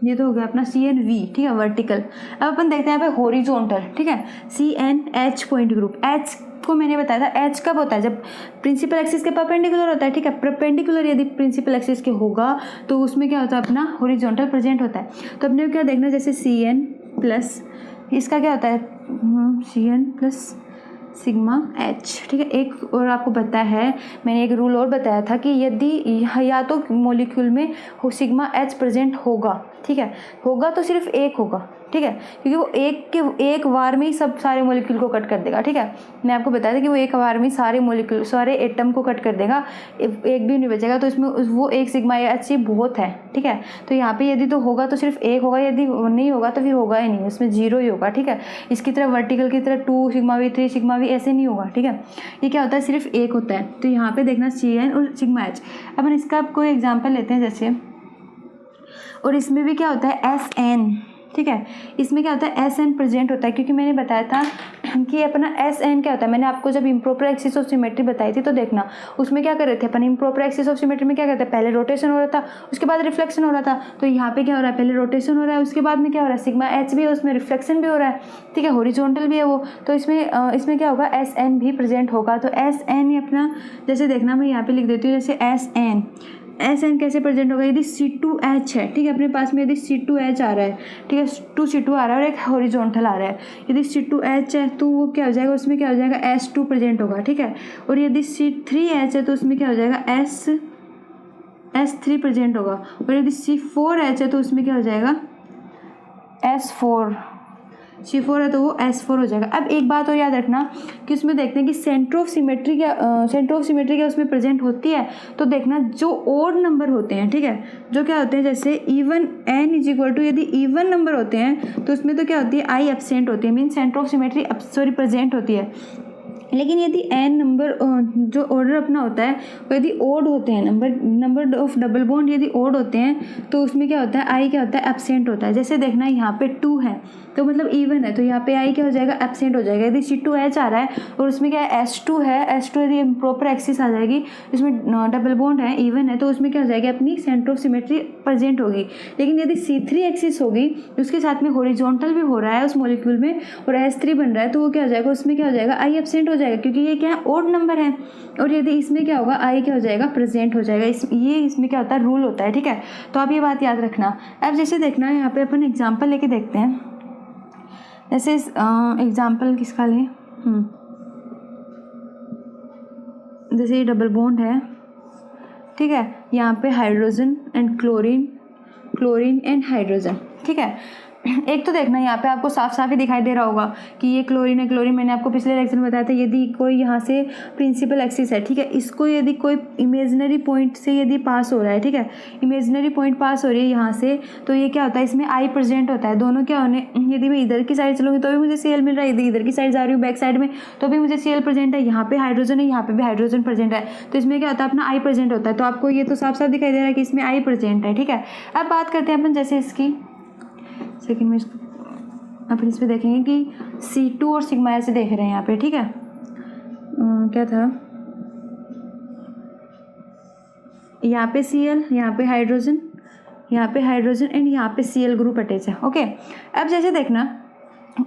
ये तो हो गया अपना CNV, ठीक है, वर्टिकल। अब अपन देखते हैं यहाँ पे हॉरिजॉन्टल, ठीक है। CNH point group. H को मैंने बताया था, H कब होता है, जब प्रिंसिपल एक्सिस के परपेंडिकुलर होता है, ठीक है। परपेंडिकुलर यदि प्रिंसिपल एक्सिस के होगा तो उसमें क्या होता है, अपना हॉरिजॉन्टल प्रेजेंट होता है। तो अपने क्या देखना, जैसे CN+ इसका क्या होता है, CN+ सिग्मा H, ठीक है। एक और आपको पता है, मैंने एक रूल और बताया था कि यदि या तो मॉलिक्यूल में सिग्मा H प्रेजेंट होगा, ठीक है, होगा तो सिर्फ एक होगा, ठीक है, क्योंकि वो एक बार में ही सब सारे मॉलिक्यूल को कट कर देगा, ठीक है। मैं आपको बताया था कि वो एक बार में सारे मॉलिक्यूल, सारे एटम को कट कर देगा, एक भी नहीं बचेगा। तो इसमें वो एक सिग्मा H बहुत है, ठीक है। तो यहाँ पे यदि तो होगा तो सिर्फ एक होगा, यदि नहीं होगा तो फिर होगा ही नहीं, उसमें 0 ही होगा, ठीक है। इसकी तरह वर्टिकल की तरह 2 सिग्मा V 3 सिग्मा V ऐसे नहीं होगा, ठीक है। ये क्या होता है, सिर्फ एक होता है। तो यहाँ पे देखना CN और सिग्मा H। अपन इसका कोई एग्जाम्पल लेते हैं जैसे, और इसमें भी क्या होता है SN, ठीक है। इसमें क्या होता है SN प्रेजेंट होता है, क्योंकि मैंने बताया था कि अपना SN क्या होता है। मैंने आपको जब इम्प्रॉपर एक्सिस ऑफ सिमेट्री बताई थी तो देखना उसमें क्या कर रहे थे अपन, इम्प्रॉपर एक्सिस ऑफ सिमेट्री में क्या करते हैं, पहले रोटेशन हो रहा था, उसके बाद रिफ्लेक्शन हो रहा था। तो यहाँ पे क्या हो रहा है, पहले रोटेशन हो रहा है, उसके बाद में क्या हो रहा है, सिग्मा H भी है, उसमें रिफ्लेक्शन भी हो रहा है, ठीक है, हॉरिजॉन्टल भी है वो। तो इसमें क्या होगा, SN भी प्रेजेंट होगा। तो SN ही अपना, जैसे देखना मैं यहाँ पे लिख देती हूँ, जैसे SN कैसे प्रेजेंट होगा, यदि C2H है, ठीक है, अपने पास में यदि C2H आ रहा है, ठीक है, 2C2 आ रहा है और एक हॉरिजॉन्टल आ रहा है। यदि C2H है तो वो क्या हो जाएगा, उसमें क्या हो जाएगा, S2 प्रेजेंट होगा, ठीक है। और यदि C3H है तो उसमें क्या हो जाएगा, S3 प्रेजेंट होगा। और यदि C4H है तो उसमें क्या हो जाएगा, S4 है तो वो S4 हो जाएगा। अब एक बात और याद रखना कि उसमें देखते हैं कि सेंटर ऑफ सिमेट्री क्या उसमें प्रेजेंट होती है। तो देखना जो ओड नंबर होते हैं, ठीक है, जो क्या होते हैं, जैसे इवन N = यदि इवन नंबर होते हैं तो उसमें तो क्या होती है, I एब्सेंट होती है, mean centre of symmetry present होती है। लेकिन यदि n नंबर जो ऑर्डर अपना होता है वो यदि ओड होते हैं, नंबर ऑफ डबल बॉन्ड यदि ओड होते हैं तो उसमें क्या होता है, आई क्या होता है, एब्सेंट होता है। जैसे देखना यहाँ पे 2 है तो मतलब इवन है, तो यहाँ पे आई क्या हो जाएगा, एब्सेंट हो जाएगा। यदि C2H आ रहा है और उसमें क्या है, S2 है, S2 यदि प्रॉपर एक्सिस आ जाएगी, इसमें डबल बॉन्ड है, इवन है, तो उसमें क्या हो जाएगी, अपनी सेंटर ऑफ सिमेट्री प्रेजेंट होगी। लेकिन यदि C3 एक्सिस होगी, उसके साथ में हॉरिजॉन्टल भी हो रहा है उस मॉलिक्यूल में और S3 बन रहा है, तो वो क्या हो जाएगा, उसमें क्या हो जाएगा, आई एब्सेंट हो जाएगा, क्योंकि ये क्या है, ओड नंबर है। और यदि इसमें क्या होगा, आई क्या हो जाएगा, प्रेजेंट हो जाएगा। इसमें क्या होता है, रूल होता है, ठीक है। तो आप ये बात याद रखना। अब जैसे देखना यहाँ पे अपन एग्जाम्पल लेके देखते हैं, जैसे एग्जाम्पल किसका लें, जैसे ये डबल बॉन्ड है, ठीक है, यहाँ पे hydrogen and chlorine and hydrogen, ठीक है। एक तो देखना यहाँ पे आपको साफ साफ ही दिखाई दे रहा होगा कि ये क्लोरीन है। क्लोरीन मैंने आपको पिछले लेक्चर में बताया था, यदि कोई यहाँ से प्रिंसिपल एक्सिस है, ठीक है, इसको यदि कोई इमेजिनरी पॉइंट से यदि पास हो रहा है, ठीक है, इमेजिनरी पॉइंट पास हो रही है यहाँ से, तो ये क्या होता है, इसमें आई प्रेजेंट होता है। दोनों क्या होने, यदि मैं इधर की साइड चलूँगी तो भी मुझे CL मिल रहा है, यदि इधर की साइड जा रही हूँ बैक साइड में तो भी मुझे CL प्रेजेंट है। यहाँ पे हाइड्रोजन है, यहाँ पे भी हाइड्रोजन प्रेजेंट है, तो इसमें क्या होता है, अपना आई प्रेजेंट होता है। तो आपको ये तो साफ साफ दिखाई दे रहा है कि इसमें आई प्रेजेंट है, ठीक है। अब बात करते हैं अपन जैसे इसकी सेकेंड में, अपन इसमें देखेंगे कि C2 और सिग्मा H देख रहे हैं यहाँ पे, ठीक है। क्या था, यहाँ पे Cl, यहाँ पे हाइड्रोजन एंड यहाँ पे Cl ग्रुप अटैच है, ओके। अब जैसे देखना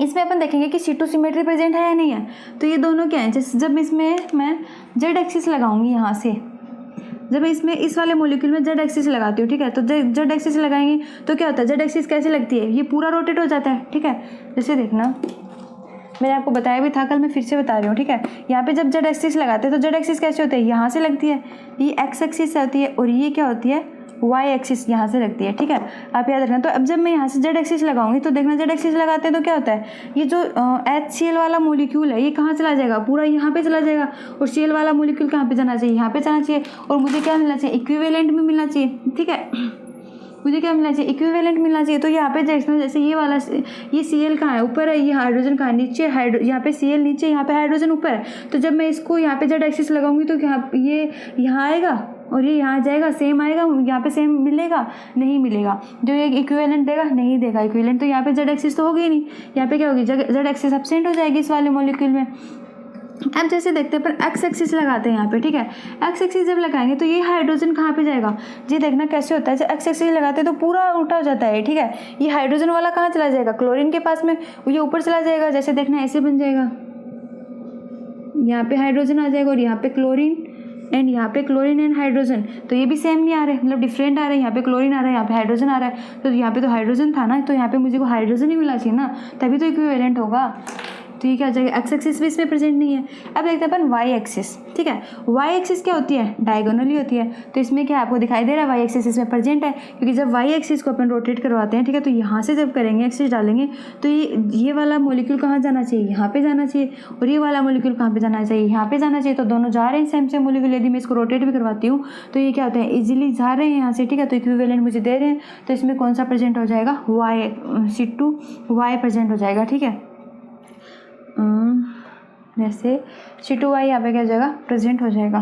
इसमें अपन देखेंगे कि C2 सिमेट्री प्रेजेंट है या नहीं है। तो ये दोनों क्या है, जैसे जब इसमें मैं Z एक्सिस लगाऊंगी यहाँ से, जब मैं इसमें इस वाले मॉलिक्यूल में जेड एक्सिस लगाती हूँ, ठीक है, तो जेड एक्सिस लगाएंगे तो क्या होता है, जेड एक्सिस कैसे लगती है, ये पूरा रोटेट हो जाता है, ठीक है। जैसे देखना, मैंने आपको बताया भी था कल, मैं फिर से बता रही हूँ, ठीक है। यहाँ पे जब जेड एक्सिस लगाते हैं तो जेड एक्सिस कैसे होते हैं, यहाँ से लगती है, ये एक्स एक्सिस होती है, और ये क्या होती है, वाई एक्सिस यहाँ से लगती है, ठीक है, आप याद रखना। तो अब जब मैं यहाँ से जेड एक्सिस लगाऊंगी तो देखना जेड एक्सिस लगाते हैं तो क्या होता है, ये जो HCl वाला मॉलिक्यूल है ये कहाँ चला जाएगा, पूरा यहाँ पे चला जाएगा, और Cl वाला मॉलिक्यूल कहाँ पे जाना चाहिए, यहाँ पे जाना चाहिए, और मुझे क्या मिलना चाहिए, इक्विवेलेंट में मिलना चाहिए, ठीक है, मुझे क्या मिलना चाहिए, इक्विवेलेंट मिलना चाहिए। तो यहाँ पे जैसे ये वाला, ये Cl कहाँ है, ऊपर है, ये हाइड्रोजन कहाँ है, नीचे, यहाँ पे Cl नीचे, यहाँ पे हाइड्रोजन ऊपर है। तो जब मैं इसको यहाँ पे जेड एक्सिस लगाऊंगी तो ये यहाँ आएगा और ये यहाँ जाएगा, सेम आएगा, यहाँ पे सेम मिलेगा, नहीं मिलेगा। जो ये इक्विवेलेंट देगा, नहीं देगा इक्विवेलेंट, तो यहाँ पे जेड एक्सिस तो होगी ही नहीं, यहाँ पे क्या होगी, जेड एक्सिस एब्सेंट हो जाएगी इस वाले मॉलिक्यूल में। अब जैसे देखते हैं पर एक्स एक्सिस लगाते हैं यहाँ पे, ठीक है, एक्स एक्सिस जब लगाएंगे तो ये हाइड्रोजन कहाँ पे जाएगा, जी देखना कैसे होता है, जब एक्स एक्सिस लगाते हैं तो पूरा उल्टा हो जाता है, ठीक है, ये हाइड्रोजन वाला कहाँ चला जाएगा, क्लोरीन के पास में, ये ऊपर चला जाएगा। जैसे देखना ऐसे बन जाएगा, यहाँ पे हाइड्रोजन आ जाएगा और यहाँ पे क्लोरीन, एंड यहाँ पे क्लोरीन एंड हाइड्रोजन, तो ये भी सेम नहीं आ रहे, मतलब डिफरेंट आ रहे हैं, यहाँ पे क्लोरीन आ रहा है, यहाँ पे हाइड्रोजन आ रहा है, तो यहाँ पे तो हाइड्रोजन था ना, तो यहाँ पे मुझे को हाइड्रोजन ही मिला चाहिए ना, तभी तो इक्विवेलेंट होगा। तो ये क्या आ जाएगा, एक्स एक्सिस भी इसमें प्रेजेंट नहीं है। अब देखते हैं अपन वाई एक्सिस, ठीक है, वाई एक्सिस क्या होती है, डायगोनली होती है। तो इसमें क्या आपको दिखाई दे रहा है, वाई एक्सिस इसमें प्रेजेंट है, क्योंकि जब वाई एक्सिस को अपन रोटेट करवाते हैं, ठीक है, तो यहाँ से जब करेंगे एक्सिस डालेंगे तो ये वाला मॉलिक्यूल कहाँ जाना चाहिए, यहाँ पे जाना चाहिए, और ये वाला मॉलिक्यूल कहाँ पे जाना चाहिए, यहाँ पे जाना चाहिए। तो दोनों जा रहे हैं सेम सेम मॉलिक्यूल, यदि मैं इसको रोटेट भी करवाती हूँ तो ये क्या होता है, इजीली जा रहे हैं यहाँ से, ठीक है, तो इक्विवेलेंट मुझे दे रहे हैं, तो इसमें कौन सा प्रेजेंट हो जाएगा, वाई, C2Y प्रेजेंट हो जाएगा, ठीक है। जैसे C2Y यहाँ पे क्या हो जाएगा, प्रेजेंट हो जाएगा,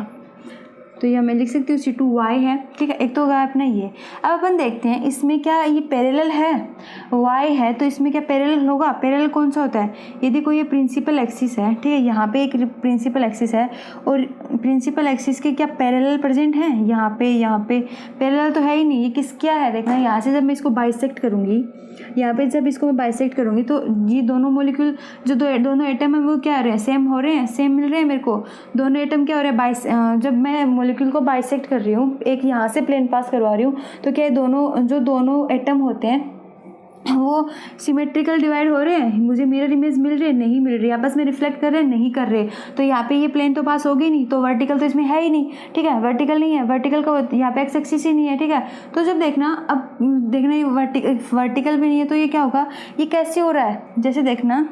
तो ये मैं लिख सकती हूँ C2Y है, ठीक है। एक तो होगा अपना ये। अब अपन देखते हैं इसमें क्या ये पैरेलल है, Y है, तो इसमें क्या पैरेलल होगा, पैरेलल कौन सा होता है, यदि कोई ये प्रिंसिपल एक्सिस है, ठीक है, यहाँ पे एक प्रिंसिपल एक्सिस है और प्रिंसिपल एक्सिस के क्या पैरेलल प्रेजेंट हैं, यहाँ पे पैरेलल तो है ही नहीं, ये किस क्या है, देखना यहाँ से जब मैं इसको बाइसेक्ट करूँगी, यहाँ पे जब इसको मैं बाइसेक्ट करूँगी तो ये दोनों मॉलिक्यूल जो दोनों एटम है वो क्या हो रहे हैं, सेम हो रहे हैं, सेम मिल रहे हैं मेरे को, दोनों एटम क्या हो रहे हैं, जब मैं मॉलिक्यूल को बाइसेक्ट कर रही हूँ, एक यहाँ से प्लेन पास करवा रही हूँ, तो क्या दोनों एटम होते हैं वो सिमेट्रिकल डिवाइड हो रहे हैं, मुझे मिरर इमेज मिल रही है, नहीं मिल रही, आपस में रिफ्लेक्ट कर रहे हैं, नहीं कर रहे, तो यहाँ पे ये प्लेन तो पास होगी नहीं, तो वर्टिकल तो इसमें है ही नहीं, ठीक है, वर्टिकल नहीं है, वर्टिकल का यहाँ पे एक्स एक्सिस ही नहीं है, ठीक है। तो जब देखना, अब देखना ये वर्टिकल भी नहीं है, तो ये क्या होगा, ये कैसे हो रहा है, जैसे देखना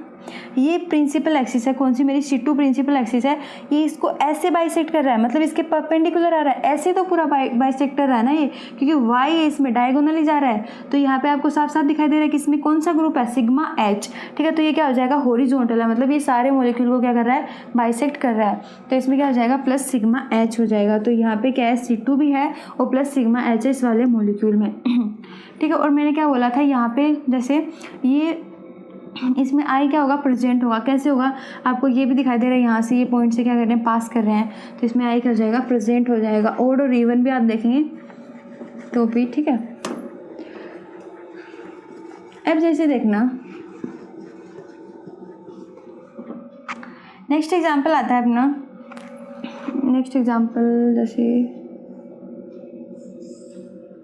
ये प्रिंसिपल एक्सिस है, कौन सी मेरी C2 प्रिंसिपल एक्सिस है, ये इसको ऐसे बाइसेक्ट कर रहा है, मतलब इसके परपेंडिकुलर आ रहा है, ऐसे तो पूरा बाइसेक्ट कर रहा है ना ये, क्योंकि Y इसमें डायगोनली जा रहा है, तो यहाँ पे आपको साफ साफ दिखाई दे रहा है कि इसमें कौन सा ग्रुप है, सिग्मा H, ठीक है। तो ये क्या हो जाएगा, हॉरिजॉन्टल है, मतलब ये सारे मॉलिक्यूल को क्या कर रहा है, बाइसेक्ट कर रहा है, तो इसमें क्या हो जाएगा, प्लस सिग्मा H हो जाएगा। तो यहाँ पे क्या है, C2 भी है और प्लस सिग्मा H है इस वाले मॉलिक्यूल में, ठीक है। और मैंने क्या बोला था, यहाँ पे जैसे ये इसमें आई क्या होगा, प्रेजेंट होगा, कैसे होगा, आपको ये भी दिखाई दे रहा है, यहाँ से ये पॉइंट से क्या कर रहे हैं, पास कर रहे हैं, तो इसमें आई क्या हो जाएगा, प्रेजेंट हो जाएगा। ओड और इवन भी आप देखेंगे तो भी, ठीक है। अब जैसे देखना नेक्स्ट एग्जाम्पल आता है अपना, नेक्स्ट एग्जाम्पल जैसे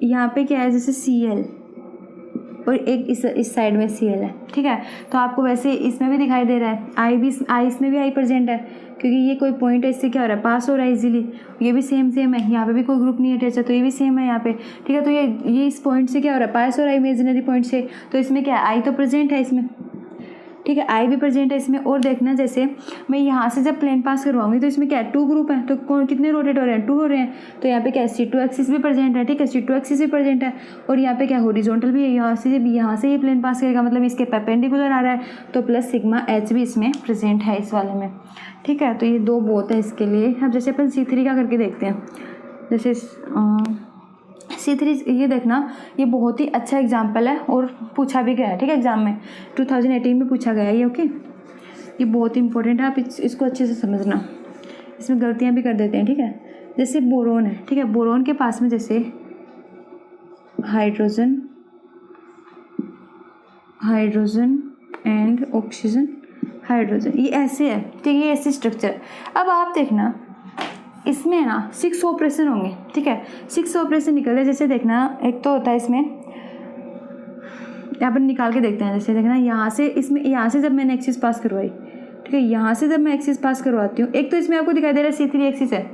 यहाँ पे क्या है, जैसे Cl और एक इस साइड में Cl है, ठीक है। तो आपको वैसे इसमें भी दिखाई दे रहा है, आई इसमें भी आई प्रेजेंट है, क्योंकि ये कोई पॉइंट है, इससे क्या हो रहा है, पास हो रहा है इजीली, ये भी सेम है, यहाँ पे भी कोई ग्रुप नहीं अटैच है, तो ये भी सेम है यहाँ पे, ठीक है। तो ये इस पॉइंट से क्या हो रहा है, पास हो रहा है इमेजिनरी पॉइंट से, तो इसमें क्या है, आई तो प्रेजेंट है इसमें, ठीक है, आई भी प्रेजेंट है इसमें। और देखना जैसे मैं यहाँ से जब प्लेन पास करवाऊंगी तो इसमें क्या है, 2 ग्रुप है, तो कौन कितने रोटेट हो रहे हैं, 2 हो रहे हैं, तो यहाँ पे क्या है, C2 एक्सिस भी प्रेजेंट है, ठीक है, C2 एक्सिस भी प्रेजेंट है, और यहाँ पे क्या हॉरिजॉन्टल भी है, यहाँ से ये प्लेन पास करेगा, मतलब इसके परपेंडिकुलर आ रहा है, तो प्लस सिग्मा H भी इसमें प्रेजेंट है इस वाले में, ठीक है। तो ये 2 बहुत है इसके लिए। अब जैसे अपन C3 का करके देखते हैं, जैसे C3 ये देखना, ये बहुत ही अच्छा एग्जाम्पल है और पूछा भी गया है, ठीक है, एग्जाम में 2018 में पूछा गया है ये, ओके। ये बहुत ही इंपॉर्टेंट है, आप इसको अच्छे से समझना, इसमें गलतियां भी कर देते हैं, ठीक है। जैसे बोरोन है, ठीक है, बोरोन के पास में जैसे हाइड्रोजन एंड ऑक्सीजन, हाइड्रोजन, ये ऐसे है, ठीक है, ये ऐसी स्ट्रक्चर। अब आप देखना इसमें ना 6 ऑपरेशन होंगे, ठीक है, 6 ऑपरेशन निकले। जैसे देखना एक तो होता है इसमें, यहाँ पर निकाल के देखते हैं। जैसे देखना यहाँ से, इसमें यहाँ से जब मैंने एक्सिस पास करवाई, ठीक है, यहाँ से जब मैं एक्सिस पास करवाती हूँ, एक तो इसमें आपको दिखाई दे रहा है C3 एक्सिस है,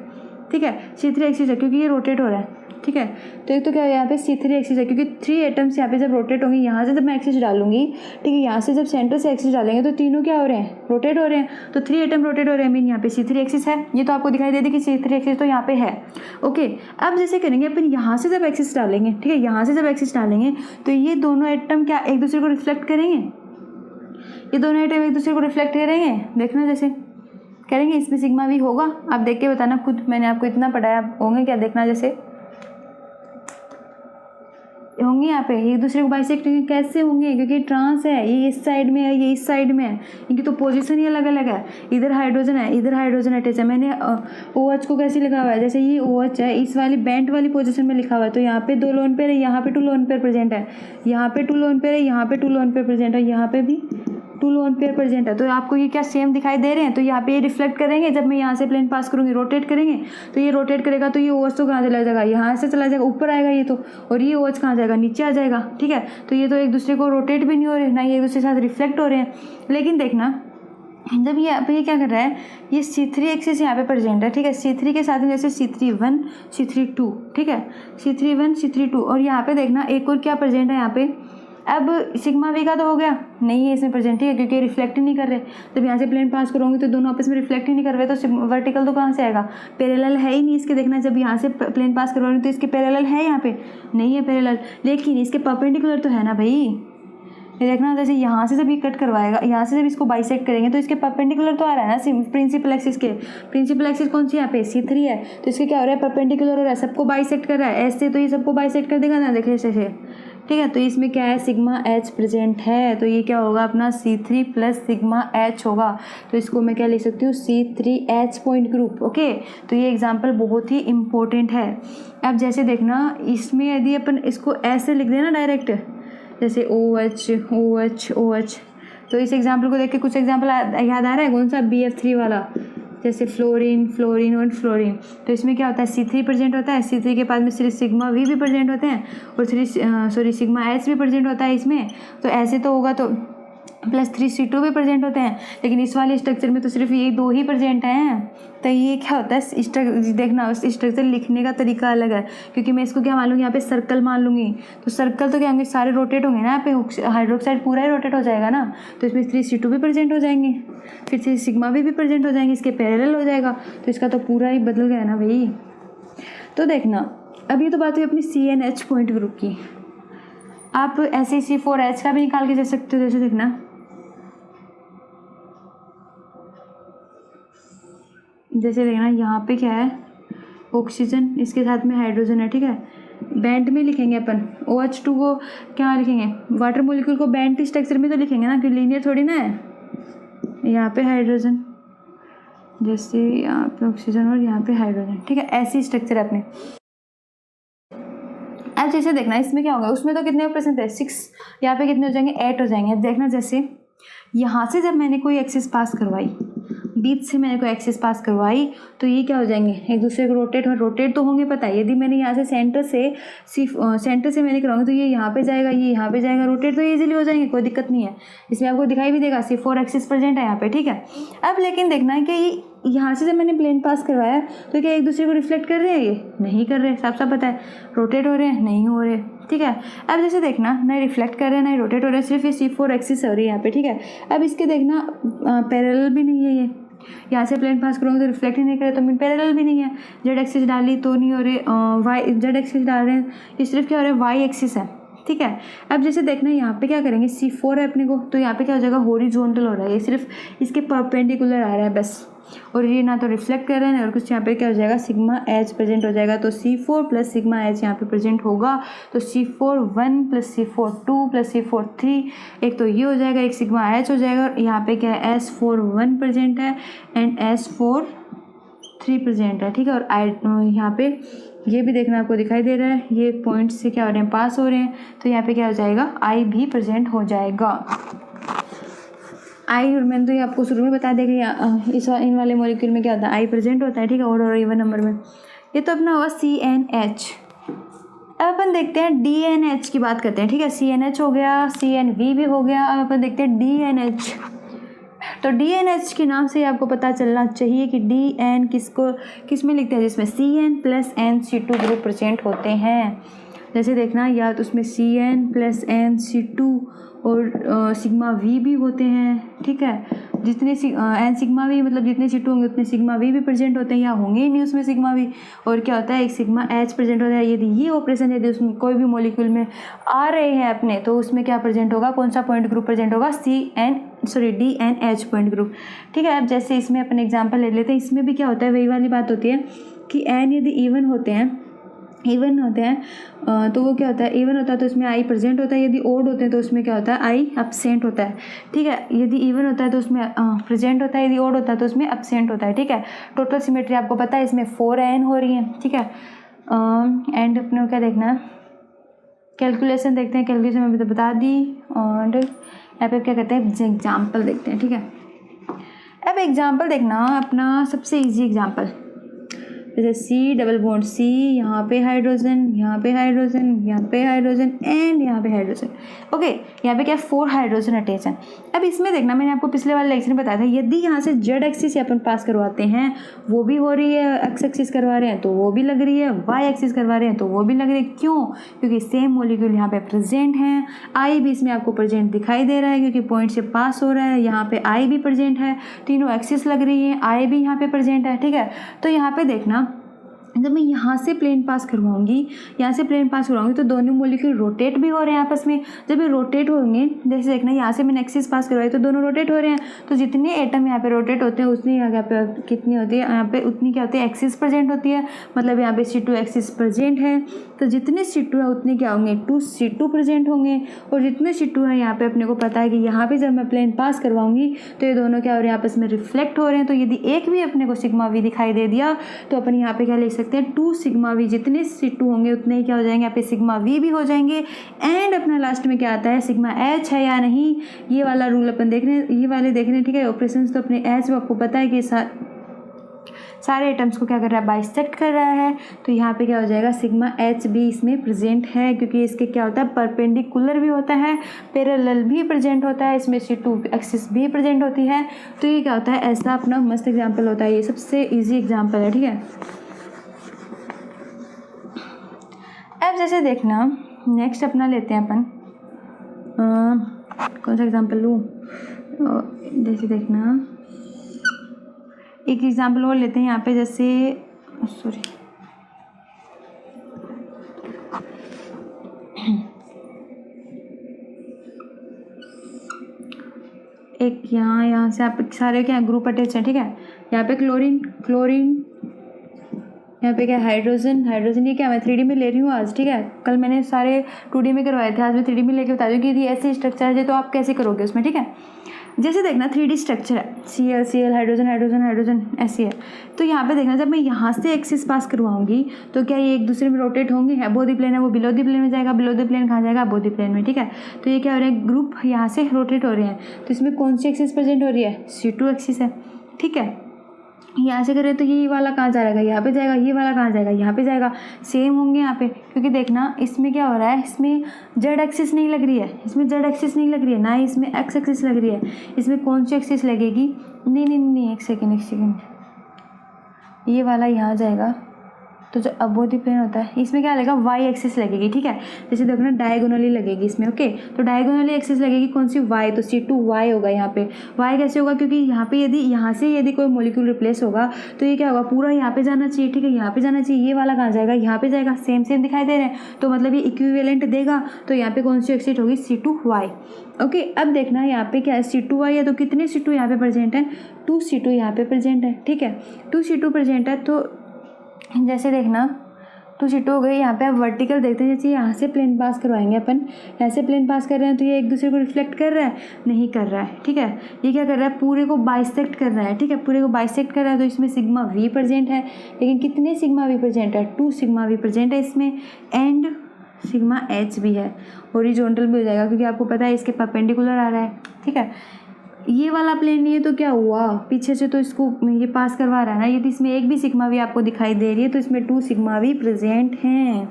ठीक है, C3 एक्सिस है क्योंकि ये रोटेट हो रहा है, ठीक है। तो एक तो क्या है यहाँ पे C3 एक्सिस है क्योंकि 3 एटम्स यहाँ पे जब रोटेट होंगे, यहाँ से जब मैं एक्सिस डालूंगी, ठीक है, यहाँ से जब सेंटर से एक्सिस डालेंगे तो तीनों क्या हो रहे हैं, रोटेट हो रहे हैं। तो 3 एटम रोटेट हो रहे हैं, मीन यहाँ पे C3 एक्सिस है। ये तो आपको दिखाई दे दी कि C3 एक्सिस तो यहाँ पे है। ओके, अब जैसे करेंगे अपन, यहाँ से जब एक्सिस डालेंगे, ठीक है, यहाँ से जब एक्सिस डालेंगे तो ये दोनों एटम क्या एक दूसरे को रिफ्लेक्ट करेंगे, ये दोनों एटम एक दूसरे को रिफ्लेक्ट करेंगे। देखना जैसे करेंगे, इसमें सिग्मा भी होगा। आप देख के बताना खुद, मैंने आपको इतना पढ़ाया, होंगे क्या, देखना जैसे होंगे यहाँ पे एक दूसरे को बाइसेक्ट कैसे होंगे, क्योंकि ट्रांस है, ये इस साइड में है, ये इस साइड में है, इनकी तो पोजीशन ही अलग अलग है। इधर हाइड्रोजन है, इधर हाइड्रोजन अटैच है। मैंने OH को कैसे लिखा हुआ है, जैसे ये OH है, इस वाली बेंट वाली पोजीशन में लिखा हुआ है, तो यहाँ पे 2 लोन पेयर है, यहाँ पे 2 लोन पेयर प्रेजेंट है, यहाँ पे 2 लोन पेयर है, यहाँ पे 2 लोन पेयर प्रेजेंट है, यहाँ पे भी 2 लोन पेयर प्रेजेंट है। तो आपको ये क्या सेम दिखाई दे रहे हैं। तो यहाँ पे ये रिफ्लेक्ट करेंगे, जब मैं यहाँ से प्लेन पास करूँगी, रोटेट करेंगे, तो ये रोटेट करेगा, तो ये OH तो कहाँ चला जाएगा, यहाँ से चला जाएगा, ऊपर आएगा ये तो, और ये OH कहाँ जाएगा, नीचे आ जाएगा, ठीक है। तो ये तो एक दूसरे को रोटेट भी नहीं हो रहे, ना ये एक दूसरे के साथ रिफ्लेक्ट हो रहे हैं। लेकिन देखना जब ये यहाँ पे ये क्या कर रहा है, ये C3 एक्सिस यहाँ पे प्रेजेंट है, ठीक है, C3 के साथ में जैसे C3 1 C3 2, ठीक है, C3 1 C3 2, और यहाँ पे देखना एक और क्या प्रेजेंट है यहाँ पे। अब सिग्मा वी का तो हो गया, नहीं है इसमें प्रेजेंट, ठीक है, क्योंकि रिफ्लेक्ट ही नहीं कर रहे। जब यहाँ से प्लेन पास करूँगी तो दोनों आपस में रिफ्लेक्ट ही नहीं कर रहे, तो वर्टिकल तो कहाँ से आएगा, पैरेलल है ही नहीं इसके। देखना जब यहाँ से प्लेन पास करवा रही हूँ तो इसके पैरेलल है, यहाँ पे नहीं है पैरेलल, लेकिन इसके परपेंडिकुलर तो है ना भाई। ये देखना जैसे यहाँ से जब ये कट करवाएगा, यहाँ से जब इसको बाइसेक्ट करेंगे तो इसके परपेंडिकुलर तो आ रहा है ना प्रिंसिपल एक्सिस के। प्रिंसिपल एक्सिस कौन सी यहाँ पे C3 है, तो इसके क्या हो रहा है, परपेंडिकुलर हो रहा है, सबको बाइसेक्ट कर रहा है ऐसे, तो ये सबको बाइसेक्ट कर देगा ना, देखिए ऐसे, ठीक है। तो इसमें क्या है, सिग्मा H प्रेजेंट है, तो ये क्या होगा अपना C3 प्लस सिग्मा H होगा। तो इसको मैं क्या लिख सकती हूँ, C3H पॉइंट ग्रुप। ओके, तो ये एग्जाम्पल बहुत ही इम्पोर्टेंट है। अब जैसे देखना इसमें यदि अपन इसको ऐसे लिख देना डायरेक्ट, जैसे OH OH OH, तो इस एग्जाम्पल को देख के कुछ एग्जाम्पल याद आ रहा है, कौन सा, BF3 वाला, जैसे फ्लोरीन फ्लोरीन और फ्लोरीन। तो इसमें क्या होता है, C3 प्रेजेंट होता है, C3 के बाद में सिर्फ सिग्मा V भी प्रेजेंट होते हैं, और सिग्मा H भी प्रेजेंट होता है इसमें। तो ऐसे तो होगा तो प्लस 3C2 भी प्रेजेंट होते हैं, लेकिन इस वाले स्ट्रक्चर में तो सिर्फ ये 2 ही प्रेजेंट हैं। तो ये क्या होता है, देखना स्ट्रक्चर लिखने का तरीका अलग है, क्योंकि मैं इसको क्या मान लूँगी, यहाँ पे सर्कल मान लूँगी, तो सर्कल तो क्या होंगे, सारे रोटेट होंगे ना, यहाँ पे हाइड्रोक्साइड पूरा ही रोटेट हो जाएगा ना, तो इसमें 3C2 भी प्रेजेंट हो जाएंगे, फिर से सिग्मा भी प्रेजेंट हो जाएंगे, इसके पैरेलल हो जाएगा, तो इसका तो पूरा ही बदल गया ना भाई। तो देखना अब ये तो बात हुई अपनी CNH पॉइंट ग्रुप की। आप ऐसे C4H का भी निकाल के दे सकते हो। जैसे देखना यहाँ पे क्या है, ऑक्सीजन, इसके साथ में हाइड्रोजन है, ठीक है। बेंट में लिखेंगे अपन, OH2 को क्या लिखेंगे, वाटर मॉलिक्यूल को बेंट स्ट्रक्चर में तो लिखेंगे ना, क्योंकि लीनियर थोड़ी ना है। यहाँ पे हाइड्रोजन, जैसे यहाँ पे ऑक्सीजन और यहाँ पे हाइड्रोजन, ठीक है, ऐसी स्ट्रक्चर है अपने। अब जैसे देखना इसमें क्या होगा, उसमें तो कितने ऑपरेशन थे, 6, यहाँ पे कितने हो जाएंगे, 8 हो जाएंगे। अब देखना जैसे यहाँ से जब मैंने कोई एक्सिस पास करवाई, बीच से मैंने कोई एक्सिस पास करवाई, तो ये क्या हो जाएंगे, एक दूसरे को रोटेट तो होंगे, पता है। यदि मैंने यहाँ से सेंटर से मैंने कराऊंगी तो ये यहाँ पे जाएगा, ये यहाँ पे जाएगा, रोटेट तो इजीली हो जाएंगे, कोई दिक्कत नहीं है। इसमें आपको दिखाई भी देगा C4 एक्सिस प्रेजेंट है यहाँ पे, ठीक है। अब लेकिन देखना है कि ये यहाँ से जब मैंने प्लेन पास करवाया तो क्या एक दूसरे को रिफ्लेक्ट कर रहे हैं, ये नहीं कर रहे, साफ साफ पता है। रोटेट हो रहे हैं, नहीं हो रहे, ठीक है। अब जैसे देखना, ना रिफ्लेक्ट कर रहे हैं, ना रोटेट हो रहे हैं, सिर्फ ये C4 एक्सिस हो रही है यहाँ पे, ठीक है। अब इसके देखना पैरेलल भी नहीं है, ये यहाँ से प्लेन पास करूँगी तो रिफ्लेक्ट ही नहीं करे, तो मीन पैरेलल भी नहीं है। जेड एक्सिस डाली तो नहीं हो रहे, जेड एक्सिस डाल रहे हैं, ये सिर्फ क्या हो रहा है, वाई एक्सिस है, ठीक है। अब जैसे देखना यहाँ पे क्या करेंगे, C4 है अपने को, तो यहाँ पे क्या हो जाएगा, हॉरिजॉन्टल हो रहा है, ये सिर्फ इसके परपेंडिकुलर आ रहा है बस, और ये ना तो रिफ्लेक्ट कर रहे हैं और कुछ। यहाँ पे क्या हो जाएगा, सिग्मा H प्रेजेंट हो जाएगा, तो C4 प्लस सिग्मा H यहाँ पे प्रेजेंट होगा। तो C4 1 plus C4 2 plus C4 3, एक तो ये हो जाएगा, एक सिग्मा H हो जाएगा, और यहाँ पे क्या है, S4 1 प्रेजेंट है एंड S4 3 प्रेजेंट है, ठीक है। और यहाँ पे ये भी देखना आपको दिखाई दे रहा है, ये पॉइंट से क्या हो रहे हैं, पास हो रहे हैं, तो यहाँ पे क्या हो जाएगा, I भी प्रेजेंट हो जाएगा। आई, और मैंने तो ये आपको शुरू में बता देगा इस इन वाले मॉलिक्यूल में क्या होता है, आई प्रेजेंट होता है, ठीक है, और इवन नंबर में। ये तो अपना हुआ CnH। अब अपन देखते हैं DNH की बात करते हैं, ठीक है। CnH हो गया, CnV भी हो गया। अब अपन देखते हैं DNH। तो DNH के नाम से आपको पता चलना चाहिए कि DN किस में लिखते हैं, जिसमें CN + NC2 ग्रुप प्रेजेंट होते हैं। जैसे देखना, या तो उसमें CN + NC2 और सिग्मा V भी होते हैं, ठीक है। जितने N सिग्मा V मतलब जितने C2 होंगे उतने सिग्मा V भी प्रेजेंट होते हैं, या होंगे ही नहीं उसमें सिग्मा V। और क्या होता है, एक सिग्मा H प्रेजेंट होता है। यदि ये ऑपरेशन यदि उसमें कोई भी मॉलिक्यूल में आ रहे हैं अपने, तो उसमें क्या प्रेजेंट होगा, कौन सा पॉइंट ग्रुप प्रेजेंट होगा, DNH पॉइंट ग्रुप, ठीक है। अब जैसे इसमें अपन एग्जाम्पल ले लेते हैं, इसमें भी क्या होता है, वही वाली बात होती है कि N यदि इवन होते हैं तो वो क्या होता है, इवन होता है तो उसमें आई प्रेजेंट होता है, यदि ओड होते हैं तो उसमें क्या होता है, आई एब्सेंट होता है, ठीक है। यदि इवन होता है तो उसमें प्रेजेंट होता है, यदि ओड होता है तो उसमें एब्सेंट होता है, ठीक है। टोटल सिमेट्री आपको पता है, इसमें 4n हो रही है, ठीक है। एंड अपने को क्या देखना है, कैलकुलेशन देखते हैं। कैलकुलेशन में भी तो बता दी, और यहाँ पे क्या कहते हैं, एग्जाम्पल देखते हैं, ठीक है। अब एग्जाम्पल देखना अपना सबसे ईजी एग्जाम्पल, जैसे C डबल बॉन्ड C, यहाँ पे हाइड्रोजन, यहाँ पे हाइड्रोजन, यहाँ पे हाइड्रोजन एंड यहाँ पे हाइड्रोजन। ओके, यहाँ पे क्या है, 4 हाइड्रोजन अटैच हैं। अब इसमें देखना, मैंने आपको पिछले वाले लेक्चर में बताया था, यदि यहाँ से Z एक्सिस अपन पास करवाते हैं, वो भी हो रही है, X एक्सिस करवा रहे हैं तो वो भी लग रही है, Y एक्सिस करवा रहे हैं तो वो भी लग रही है। क्यों? क्योंकि सेम मॉलिक्यूल यहाँ पे प्रेजेंट है। I भी इसमें आपको प्रेजेंट दिखाई दे रहा है क्योंकि पॉइंट से पास हो रहा है। यहाँ पे I भी प्रेजेंट है, तीनों एक्सिस लग रही है, I भी यहाँ पे प्रेजेंट है, ठीक है। तो यहाँ पे देखना, जब मैं यहाँ से प्लेन पास करवाऊंगी, यहाँ से प्लेन पास करवाऊंगी तो दोनों मॉलिक्यूल रोटेट भी हो रहे हैं आपस में। जब ये रोटेट होंगे, जैसे देखना यहाँ से मैंने एक्सिस पास करवाई तो दोनों रोटेट हो रहे हैं, तो जितने एटम यहाँ पे रोटेट होते हैं उतनी यहाँ पे कितनी होती है, यहाँ पे उतनी क्या होती है, एक्सिस प्रेजेंट होती है। मतलब यहाँ पे C2 एक्सिस प्रेजेंट है, तो जितने C2 है उतने क्या होंगे, 2C2 प्रेजेंट होंगे। और जितने C2 है यहाँ पे अपने को पता है कि यहाँ पे जब मैं प्लेन पास करवाऊंगी तो ये दोनों क्या हो रहे हैं, आपस में रिफ्लेक्ट हो रहे हैं। तो यदि एक भी अपने को सिग्मा V दिखाई दे दिया तो अपन यहाँ पे क्या लिख सकते हैं, 2 सिग्मा V। जितने C2 होंगे उतने ही क्या हो जाएंगे, यहाँ पे सिग्मा V भी हो जाएंगे। एंड अपना लास्ट में क्या आता है, सिग्मा H है या नहीं, ये वाला रूल अपन देख रहे हैं, ये वाले देख रहे हैं, ठीक है। ऑपरेशंस तो अपने H आपको पता है कि सारे एटम्स को क्या कर रहा है, बाइसेक्ट कर रहा है। तो यहाँ पे क्या हो जाएगा, सिग्मा H भी इसमें प्रेजेंट है, क्योंकि इसके क्या होता है, परपेंडिकुलर भी होता है, पैरेलल भी प्रेजेंट होता है, इसमें C2 एक्सिस भी प्रेजेंट होती है। तो ये क्या होता है, ऐसा अपना मस्त एग्जाम्पल होता है, ये सबसे ईजी एग्जाम्पल है, ठीक है। अब जैसे देखना, नेक्स्ट अपना लेते हैं अपन, कौन सा एग्जाम्पल लूँ, जैसे देखना एक एग्जाम्पल और लेते हैं यहाँ पे, जैसे सॉरी एक यहाँ से आप सारे क्या ग्रुप अटैच है, ठीक है। यहाँ पे क्लोरीन, यहाँ पे क्या हाइड्रोजन, ये क्या मैं 3D में ले रही हूँ आज, ठीक है। कल मैंने सारे 2D में करवाए थे, आज मैं 3D में लेके बता दूँ कि यदि ऐसे स्ट्रक्चर है तो आप कैसे करोगे उसमें, ठीक है। जैसे देखना 3D स्ट्रक्चर है, Cl हाइड्रोजन ऐसी है। तो यहाँ पे देखना, जब मैं यहाँ से एक्सिस पास करवाऊंगी तो क्या ये एक दूसरे में रोटेट होंगे, अबोव द प्लेन है वो बिलो द प्लेन में जाएगा, बिलो द प्लेन कहाँ जाएगा, अबोव द प्लेन में, ठीक है। तो ये क्या हो रहा है, ग्रुप यहाँ से रोटेट हो रहे हैं, तो इसमें कौन सी एक्सिस प्रेजेंट हो रही है, C2 एक्सिस है, ठीक है। यहाँ से करें तो ये वाला कहाँ जाएगा, यहाँ पे जाएगा, ये वाला कहाँ जाएगा, यहाँ पे जाएगा, सेम होंगे यहाँ पे। क्योंकि देखना इसमें क्या हो रहा है, इसमें Z एक्सिस नहीं लग रही है, इसमें Z एक्सिस नहीं लग रही है, ना ही इसमें X एक्सिस लग रही है। इसमें कौन सी एक्सिस लगेगी, नहीं, एक सेकेंड, ये वाला यहाँ जाएगा, तो जो अबोव द प्लेन होता है इसमें क्या लगेगा, Y एक्सिस लगेगी, ठीक है। जैसे देखो ना डायगोनली लगेगी इसमें, ओके। तो डायगोनली एक्सिस लगेगी कौन सी, Y, तो C2Y होगा यहाँ पे। Y कैसे होगा, क्योंकि यहाँ पे यदि कोई मॉलिक्यूल रिप्लेस होगा तो ये क्या होगा, पूरा यहाँ पे जाना चाहिए, ठीक है, यहाँ पे जाना चाहिए। ये वाला कहाँ जाएगा, यहाँ पे जाएगा, सेम दिखाई दे रहे हैं, तो मतलब ये इक्विवेलेंट देगा। तो यहाँ पे कौन सी एक्सिस होगी, C2Y, ओके। अब देखना यहाँ पे क्या है, C2Y है, तो कितने C2 यहाँ पे प्रेजेंट है, 2C2 यहाँ पे प्रेजेंट है, ठीक है। 2C2 प्रेजेंट है, तो जैसे देखना 2C2 हो गई। यहाँ पे आप वर्टिकल देखते हैं, जैसे यहाँ से प्लेन पास करवाएंगे अपन, यहाँ से प्लेन पास कर रहे हैं तो ये एक दूसरे को रिफ्लेक्ट कर रहा है, नहीं कर रहा है, ठीक है। ये क्या कर रहा है, पूरे को बाइसेक्ट कर रहा है, ठीक है, पूरे को बाइसेक्ट कर रहा है। तो इसमें सिग्मा V प्रेजेंट है, लेकिन कितने सिग्मा V प्रेजेंट है, 2 सिग्मा V प्रेजेंट है इसमें। एंड सिग्मा H भी है, हॉरिजॉन्टल भी हो जाएगा क्योंकि आपको पता है इसके परपेंडिकुलर आ रहा है, ठीक है। ये वाला प्लेन नहीं है तो क्या हुआ, पीछे से तो इसको ये पास करवा रहा है ना, यदि इसमें एक भी सिग्मा भी आपको दिखाई दे रही है तो इसमें 2 सिग्मा भी प्रेजेंट हैं।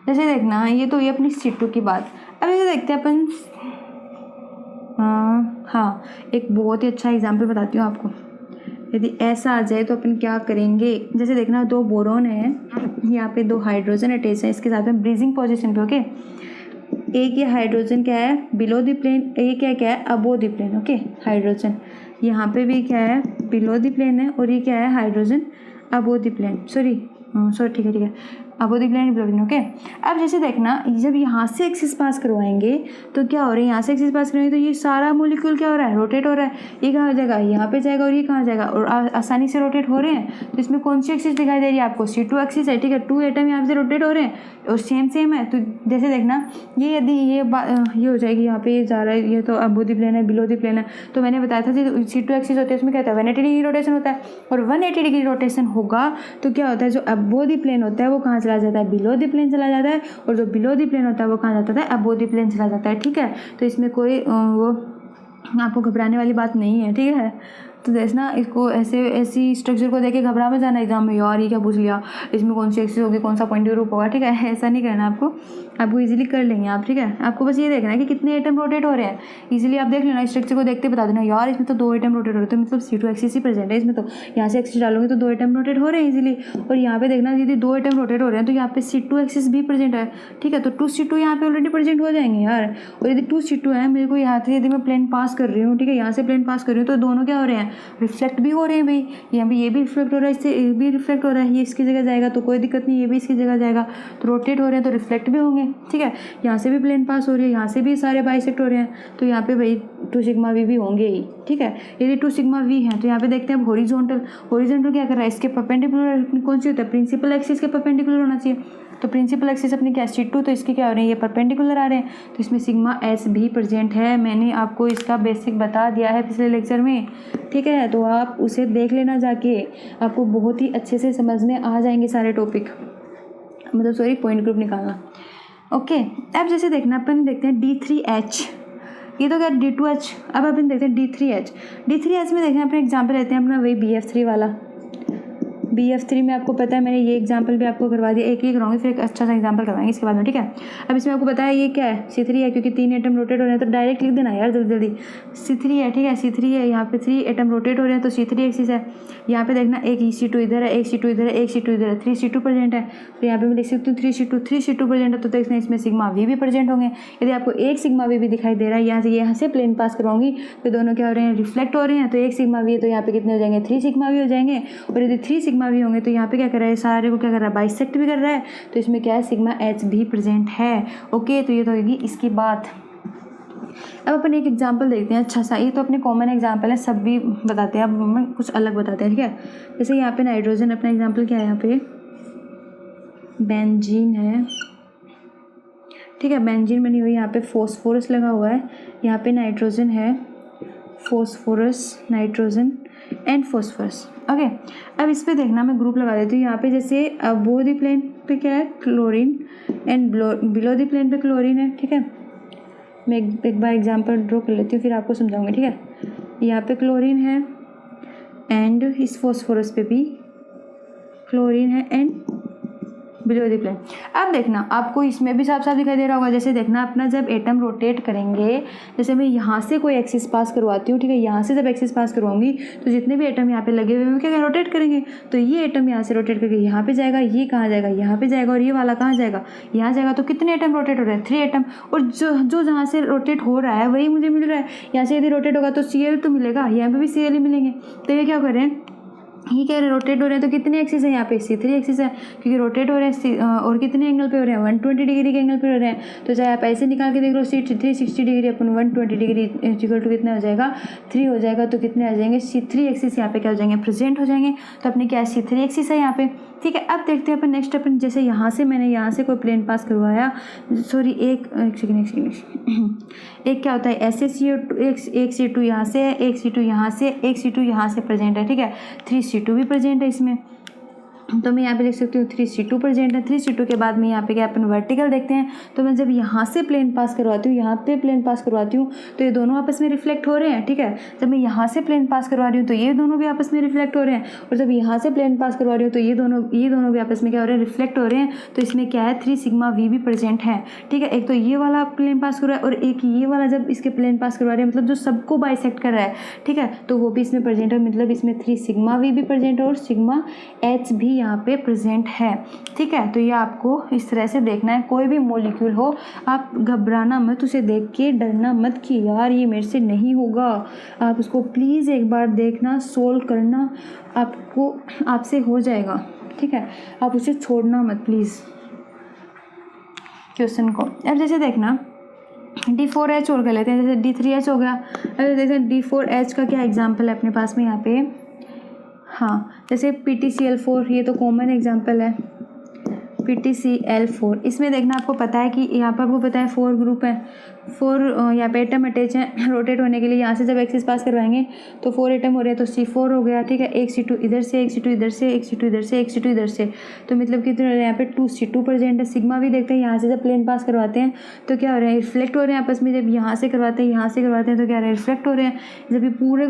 जैसे देखना, ये तो ये अपनी C2 की बात। अब इसे देखते हैं अपन। हाँ, एक बहुत ही अच्छा एग्जाम्पल बताती हूँ आपको। यदि ऐसा आ जाए तो अपन क्या करेंगे, जैसे देखना 2 बोरोन है, यहाँ पे 2 हाइड्रोजन अटैच है इसके साथ में ब्रीजिंग पोजीशन पे। ओके, एक ये हाइड्रोजन क्या है बिलो द प्लेन, एक क्या है above the plane. Okay, hydrogen यहाँ पे भी क्या है बिलो द प्लेन है, और ये क्या है hydrogen above the plane. Sorry ठीक है above the plane below the plane. Okay, अब जैसे देखना जब यहाँ से एक्सिस पास करवाएंगे तो क्या हो रहा है, यहाँ से एक्सिस पास करवाएंगे तो ये सारा मोलिक्यूल क्या हो रहा है, रोटेट हो रहा है। ये कहाँ जाएगा, यहाँ पे जाएगा, और ये कहाँ जाएगा, और आसानी से रोटेट हो रहे हैं। तो इसमें कौन सी एक्सिस दिखाई दे रही है आपको, C2 एक्सिस है। ठीक है, 2 एटम यहाँ से रोटेट हो रहे हैं और सेम है। तो जैसे देखना ये यदि ये हो जाएगी, यहाँ पे ये जा रहा है, ये तो अबो द प्लेन है बिलो द प्लेन है। तो मैंने बताया था जो C2 एक्सिस होती है उसमें क्या होता है 180 डिग्री रोटेशन होता है, और 180 डिग्री रोटेशन होगा तो क्या होता है जो अबो द प्लेन होता है वो कहाँ चला जाता है, बिलो द प्लेन चला जाता है, और जो बिलो द प्लेन होता है वो कहाँ जाता है, अबो द प्लेन चला जाता है। ठीक है, तो इसमें कोई वो आपको घबराने वाली बात नहीं है। ठीक है, तो देखना इसको ऐसी स्ट्रक्चर को देख के घबरा में जाना एग्जाम में, यार ये क्या पूछ लिया, इसमें कौन सी एक्सिस होगी, कौन सा पॉइंट ग्रुप होगा। ठीक है, ऐसा नहीं करना आपको इजीली कर लेंगे आप। ठीक है, आपको बस ये देखना है कि कितने एटम रोटेट हो रहे हैं, इजीली आप देख लेना, स्ट्रक्चर को देखते बता देना, यार इसमें तो 2 एटम रोटेट हो रहे हैं, तो मतलब C2 एक्सिस ही प्रेजेंट है इसमें। तो यहाँ से एक्सिस डालोगे तो 2 एटम रोटेट हो रहे हैं इजीली, और यहाँ पे देखना यदि 2 एटम रोटेट हो रहे हैं तो यहाँ पे C2 एक्सिस भी प्रेजेंट है। ठीक है, तो 2C2 यहाँ पे ऑलरेडी प्रेजेंट हो जाएंगे यार। और यदि 2C2 है, मेरे को यहाँ से यदि मैं प्लेन पास कर रही हूँ, ठीक है, यहाँ से प्लेन पास कर रही हूँ, तो दोनों क्या हो रहे हैं, रिफ्लेक्ट भी हो रहे हैं भाई। यहाँ पे ये भी रिफ्लेक्ट हो रहा है, इससे ये भी रिफ्लेक्ट हो रहा है, ये इसकी जगह जाएगा तो कोई दिक्कत नहीं, ये भी इसकी जगह जाएगा, तो रोटेट हो रहे हैं तो रिफ्लेक्ट भी होंगे। ठीक है, यहाँ से भी प्लेन पास हो रही है, यहाँ से भी सारे बाइसेक्ट हो रहे हैं, तो यहाँ पे भाई 2 सिग्मा वी भी होंगे ही। ठीक है, यदि 2 सिग्मा वी है तो यहाँ पे देखते हैं अब हॉरिजॉन्टल क्या कर रहा है, इसके परपेंडिकुलर कौन सी होता है, प्रिंसिपल एक्सिस के परपेंडिकुलर होना चाहिए। तो प्रिंसिपल एक्सिस अपनी क्या C2, तो इसके क्या हो रहे हैं, ये परपेंडिकुलर आ रहे हैं, तो इसमें सिग्मा एच भी प्रेजेंट है। मैंने आपको इसका बेसिक बता दिया है पिछले लेक्चर में। ठीक है, तो आप उसे देख लेना जाके, आपको बहुत ही अच्छे से समझ में आ जाएंगे सारे टॉपिक, मतलब सॉरी पॉइंट ग्रुप निकालना। ओके, अब जैसे देखना अपन देखते हैं D3H, ये तो क्या D2H। अब अपन देखते हैं D3H में देखना अपने एग्जाम्पल लेते हैं अपना वही BF3 वाला। BF3 में आपको पता है मैंने ये एग्जाम्पल भी आपको करवा दिया, एक करवाऊंगी फिर एक अच्छा सा एग्जाम्पल करवाएंगे इसके बाद में। ठीक है, अब इसमें आपको बताया ये क्या है, C3 है, क्योंकि 3 एटम रोटेट हो रहे हैं तो डायरेक्ट लिख देना यार जल्दी। C3 है, ठीक है, C3 है, यहाँ पे 3 एटम रोटेट हो रहे हैं तो C3 एक्सिस है। यहाँ पे देखना एक C2 इधर है, एक C2 इधर है, एक C2 इधर है, 3C2 प्रेजेंट है। तो यहाँ पे मैं लिख सकती हूँ 3C2 प्रेजेंट है, तो देखना इसमें सिग्मा वी भी प्रेजेंट होंगे। यदि आपको एक सिग्मा वी भी दिखाई दे रहा है, यहाँ से प्लेन पास करवाऊंगी तो दोनों क्या हो रहे हैं, रिफ्लेक्ट हो रहे हैं, तो एक सिग्मा वी है तो यहाँ पे कितने हो जाएंगे, 3 सिग्मा वी हो जाएंगे। और यदि 3 सिग्मा वी होंगे तो यहाँ पे क्या कर रहा है, सारे को क्या कर रहा है, बाइसेक्ट भी कर रहा है, तो इसमें क्या है सिग्मा एच भी प्रेजेंट है। ओके, तो ये तो होगी इसकी बात। अब अपन एक एग्जांपल देखते हैं अच्छा सा, ये तो अपने कॉमन एग्जांपल है, सब भी बताते हैं, अब हम कुछ अलग बताते हैं। ठीक है, जैसे यहाँ पे नाइट्रोजन, अपना एग्जांपल क्या है, यहाँ पे बेंजीन है। ठीक है, बेंजीन बनी हुई, यहाँ पे फॉस्फोरस लगा हुआ है, यहाँ पे नाइट्रोजन है, phosphorus, nitrogen and phosphorus. Okay, अब इस पे देखना मैं ग्रुप लगा देती हूँ। यहाँ पे जैसे अबो द प्लेन पे क्या है, chlorine, and below the plane पे क्लोरीन है। ठीक है, मैं एक बार एग्जांपल ड्रॉ कर लेती हूँ फिर आपको समझाऊंगी। ठीक है, यहाँ पे क्लोरीन है एंड इस फॉस्फोरस पे भी क्लोरीन है एंड बिलो द प्लेन। अब देखना आपको इसमें भी साफ साफ दिखाई दे रहा होगा, जैसे देखना अपना जब एटम रोटेट करेंगे, जैसे मैं यहाँ से कोई एक्सिस पास करवाती हूँ, ठीक है, यहाँ से जब एक्सिस पास करवाऊंगी तो जितने भी एटम यहाँ पे लगे हुए हैं क्या रोटेट करेंगे, तो ये एटम यहाँ से रोटेट करके यहाँ पे जाएगा, ये कहाँ जाएगा, यहाँ पे जाएगा, और ये वाला कहाँ जाएगा, यहाँ जाएगा। तो कितने एटम रोटेट हो रहे हैं, 3 एटम, और जो जहाँ से रोटेट हो रहा है वही मुझे मिल रहा है। यहाँ से यदि रोटेट होगा तो Cl तो मिलेगा, यहाँ पे भी Cl ही मिलेंगे। तो ये क्या कर रहे हैं, ये कह रहे रोटेट हो रहे हैं, तो कितने एक्सिस है यहाँ पे, C3 एक्सिस है, क्योंकि रोटेट हो रहे हैं और कितने एंगल पे हो रहे हैं, 120 डिग्री के एंगल पे हो रहे हैं। तो चाहे आप ऐसे निकाल के देख लो, 360 डिग्री अपन 120 डिग्री इक्वल टू कितना हो जाएगा, 3 हो जाएगा। तो कितने आ जाएंगे, C3 एक्सिस यहाँ पे क्या हो जाएंगे, प्रेजेंट हो जाएंगे। तो अपने क्या C3 एक्सिस है यहाँ पे। ठीक है, अब देखते हैं अपन नेक्स्ट, अपन जैसे यहाँ से मैंने यहाँ से कोई प्लेन पास करवाया, सॉरी एक सेकेंड, एक क्या होता है ऐसे एक C2 यहाँ से है, एक C2 यहाँ से, एक C2 यहाँ से प्रेजेंट है। ठीक है, 3C2 भी प्रेजेंट है इसमें। तो मैं यहाँ पे लिख सकती हूँ 3C2 प्रेजेंट है। 3C2 के बाद में यहाँ पे क्या अपन वर्टिकल देखते हैं, तो मैं जब यहाँ से प्लेन पास करवाती हूँ, यहाँ पे प्लेन पास करवाती हूँ, तो ये दोनों आपस में रिफ्लेक्ट हो रहे हैं, ठीक है। जब मैं यहाँ से प्लेन पास करवा रही हूँ तो ये दोनों भी आपस में रिफ्लेक्ट हो रहे हैं, और जब यहाँ से प्लेन पास करवा रही हूँ तो ये दोनों भी आपस में क्या हो रहे हैं, रिफ्लेक्ट हो रहे हैं। तो इसमें क्या है, 3 सिग्मा वी भी प्रेजेंट है, ठीक है। एक तो ये वाला प्लेन पास कर रहा है और एक ये वाला जब इसके प्लेन पास करवा रहे हैं, मतलब जो सबको बाइसेक्ट कर रहा है, ठीक है, तो वो भी इसमें प्रेजेंट है। मतलब इसमें 3 सिग्मा वी भी प्रेजेंट है और सिग्मा एच भी यहाँ पे प्रेजेंट है, ठीक है। तो ये आपको इस तरह से देखना है। कोई भी मॉलिक्यूल हो, आप घबराना मत, उसे देख के डरना मत कि यार ये मेरे से नहीं होगा। आप उसको प्लीज़ एक बार देखना, सोल्व करना, आपसे हो जाएगा, ठीक है। आप उसे छोड़ना मत प्लीज़ क्वेश्चन को। अब जैसे देखना D4H और कर लेते हैं, जैसे D3H हो गया। अब जैसे D4H का क्या एग्जाम्पल है अपने पास में यहाँ पे, हाँ, जैसे PTCl4, ये तो कॉमन एग्जाम्पल है, PTCl4। इसमें देखना आपको पता है कि यहाँ पर आपको पता है 4 ग्रुप है, 4 यहाँ पे एटम अटैच हैं रोटेट होने के लिए। यहाँ से जब एक्सिस पास करवाएंगे तो 4 एटम हो रहे हैं, तो C4 हो गया, ठीक है। एक C2 इधर से, एक C2 इधर से, एक C2 इधर से, एक C2 इधर से, तो मतलब कितने हो रहे हैं यहाँ पे 2C2 प्रेजेंट है। सिग्मा भी देखते हैं, यहाँ से जब प्लेन पास करवाते हैं तो क्या हो रहे हैं, रिफ्लेक्ट हो रहे हैं आपस में। जब यहाँ से करवाते हैं, यहाँ से करवाते हैं, तो क्या हो रहे हैं, रिफ्लेक्ट हो रहे हैं। जब ये पूरे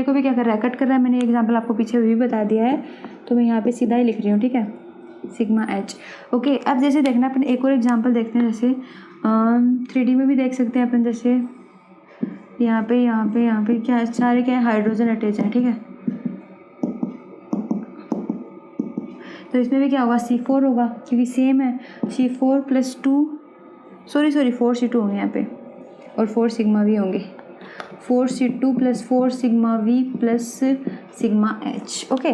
को भी क्या कर रहा है, कट कर रहा है। मैंने एग्जाम्पल आपको पीछे भी बता दिया है, तो मैं यहाँ पे सीधा ही लिख रही हूँ, ठीक है, सिग्मा एच। ओके, अब जैसे देखना अपन एक और एग्जांपल देखते हैं, जैसे 3D में भी देख सकते हैं अपन। जैसे यहाँ पे क्या सारे क्या है, हाइड्रोजन अटैच है, ठीक है। तो इसमें भी क्या होगा, C4 होगा, क्योंकि सेम है। C4 + 2 सॉरी 4C2 होंगे यहाँ पे, और 4 सिग्मा वी होंगे। 4C2 + 4 sigma we plus sigma H. Okay,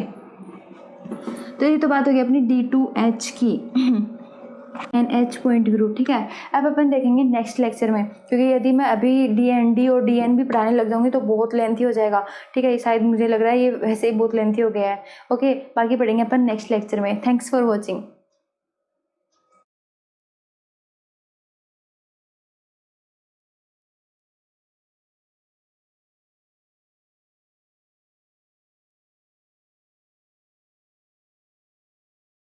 तो ये तो बात हो गई अपनी D2H की NH पॉइंट ग्रुप, ठीक है। अब अपन देखेंगे नेक्स्ट लेक्चर में, क्योंकि यदि मैं अभी DND और DN भी पढ़ाने लग जाऊंगी तो बहुत लेंथी हो जाएगा, ठीक है। शायद मुझे लग रहा है ये वैसे ही बहुत लेंथी हो गया है। ओके, बाकी पढ़ेंगे अपन नेक्स्ट लेक्चर में। Thanks for watching.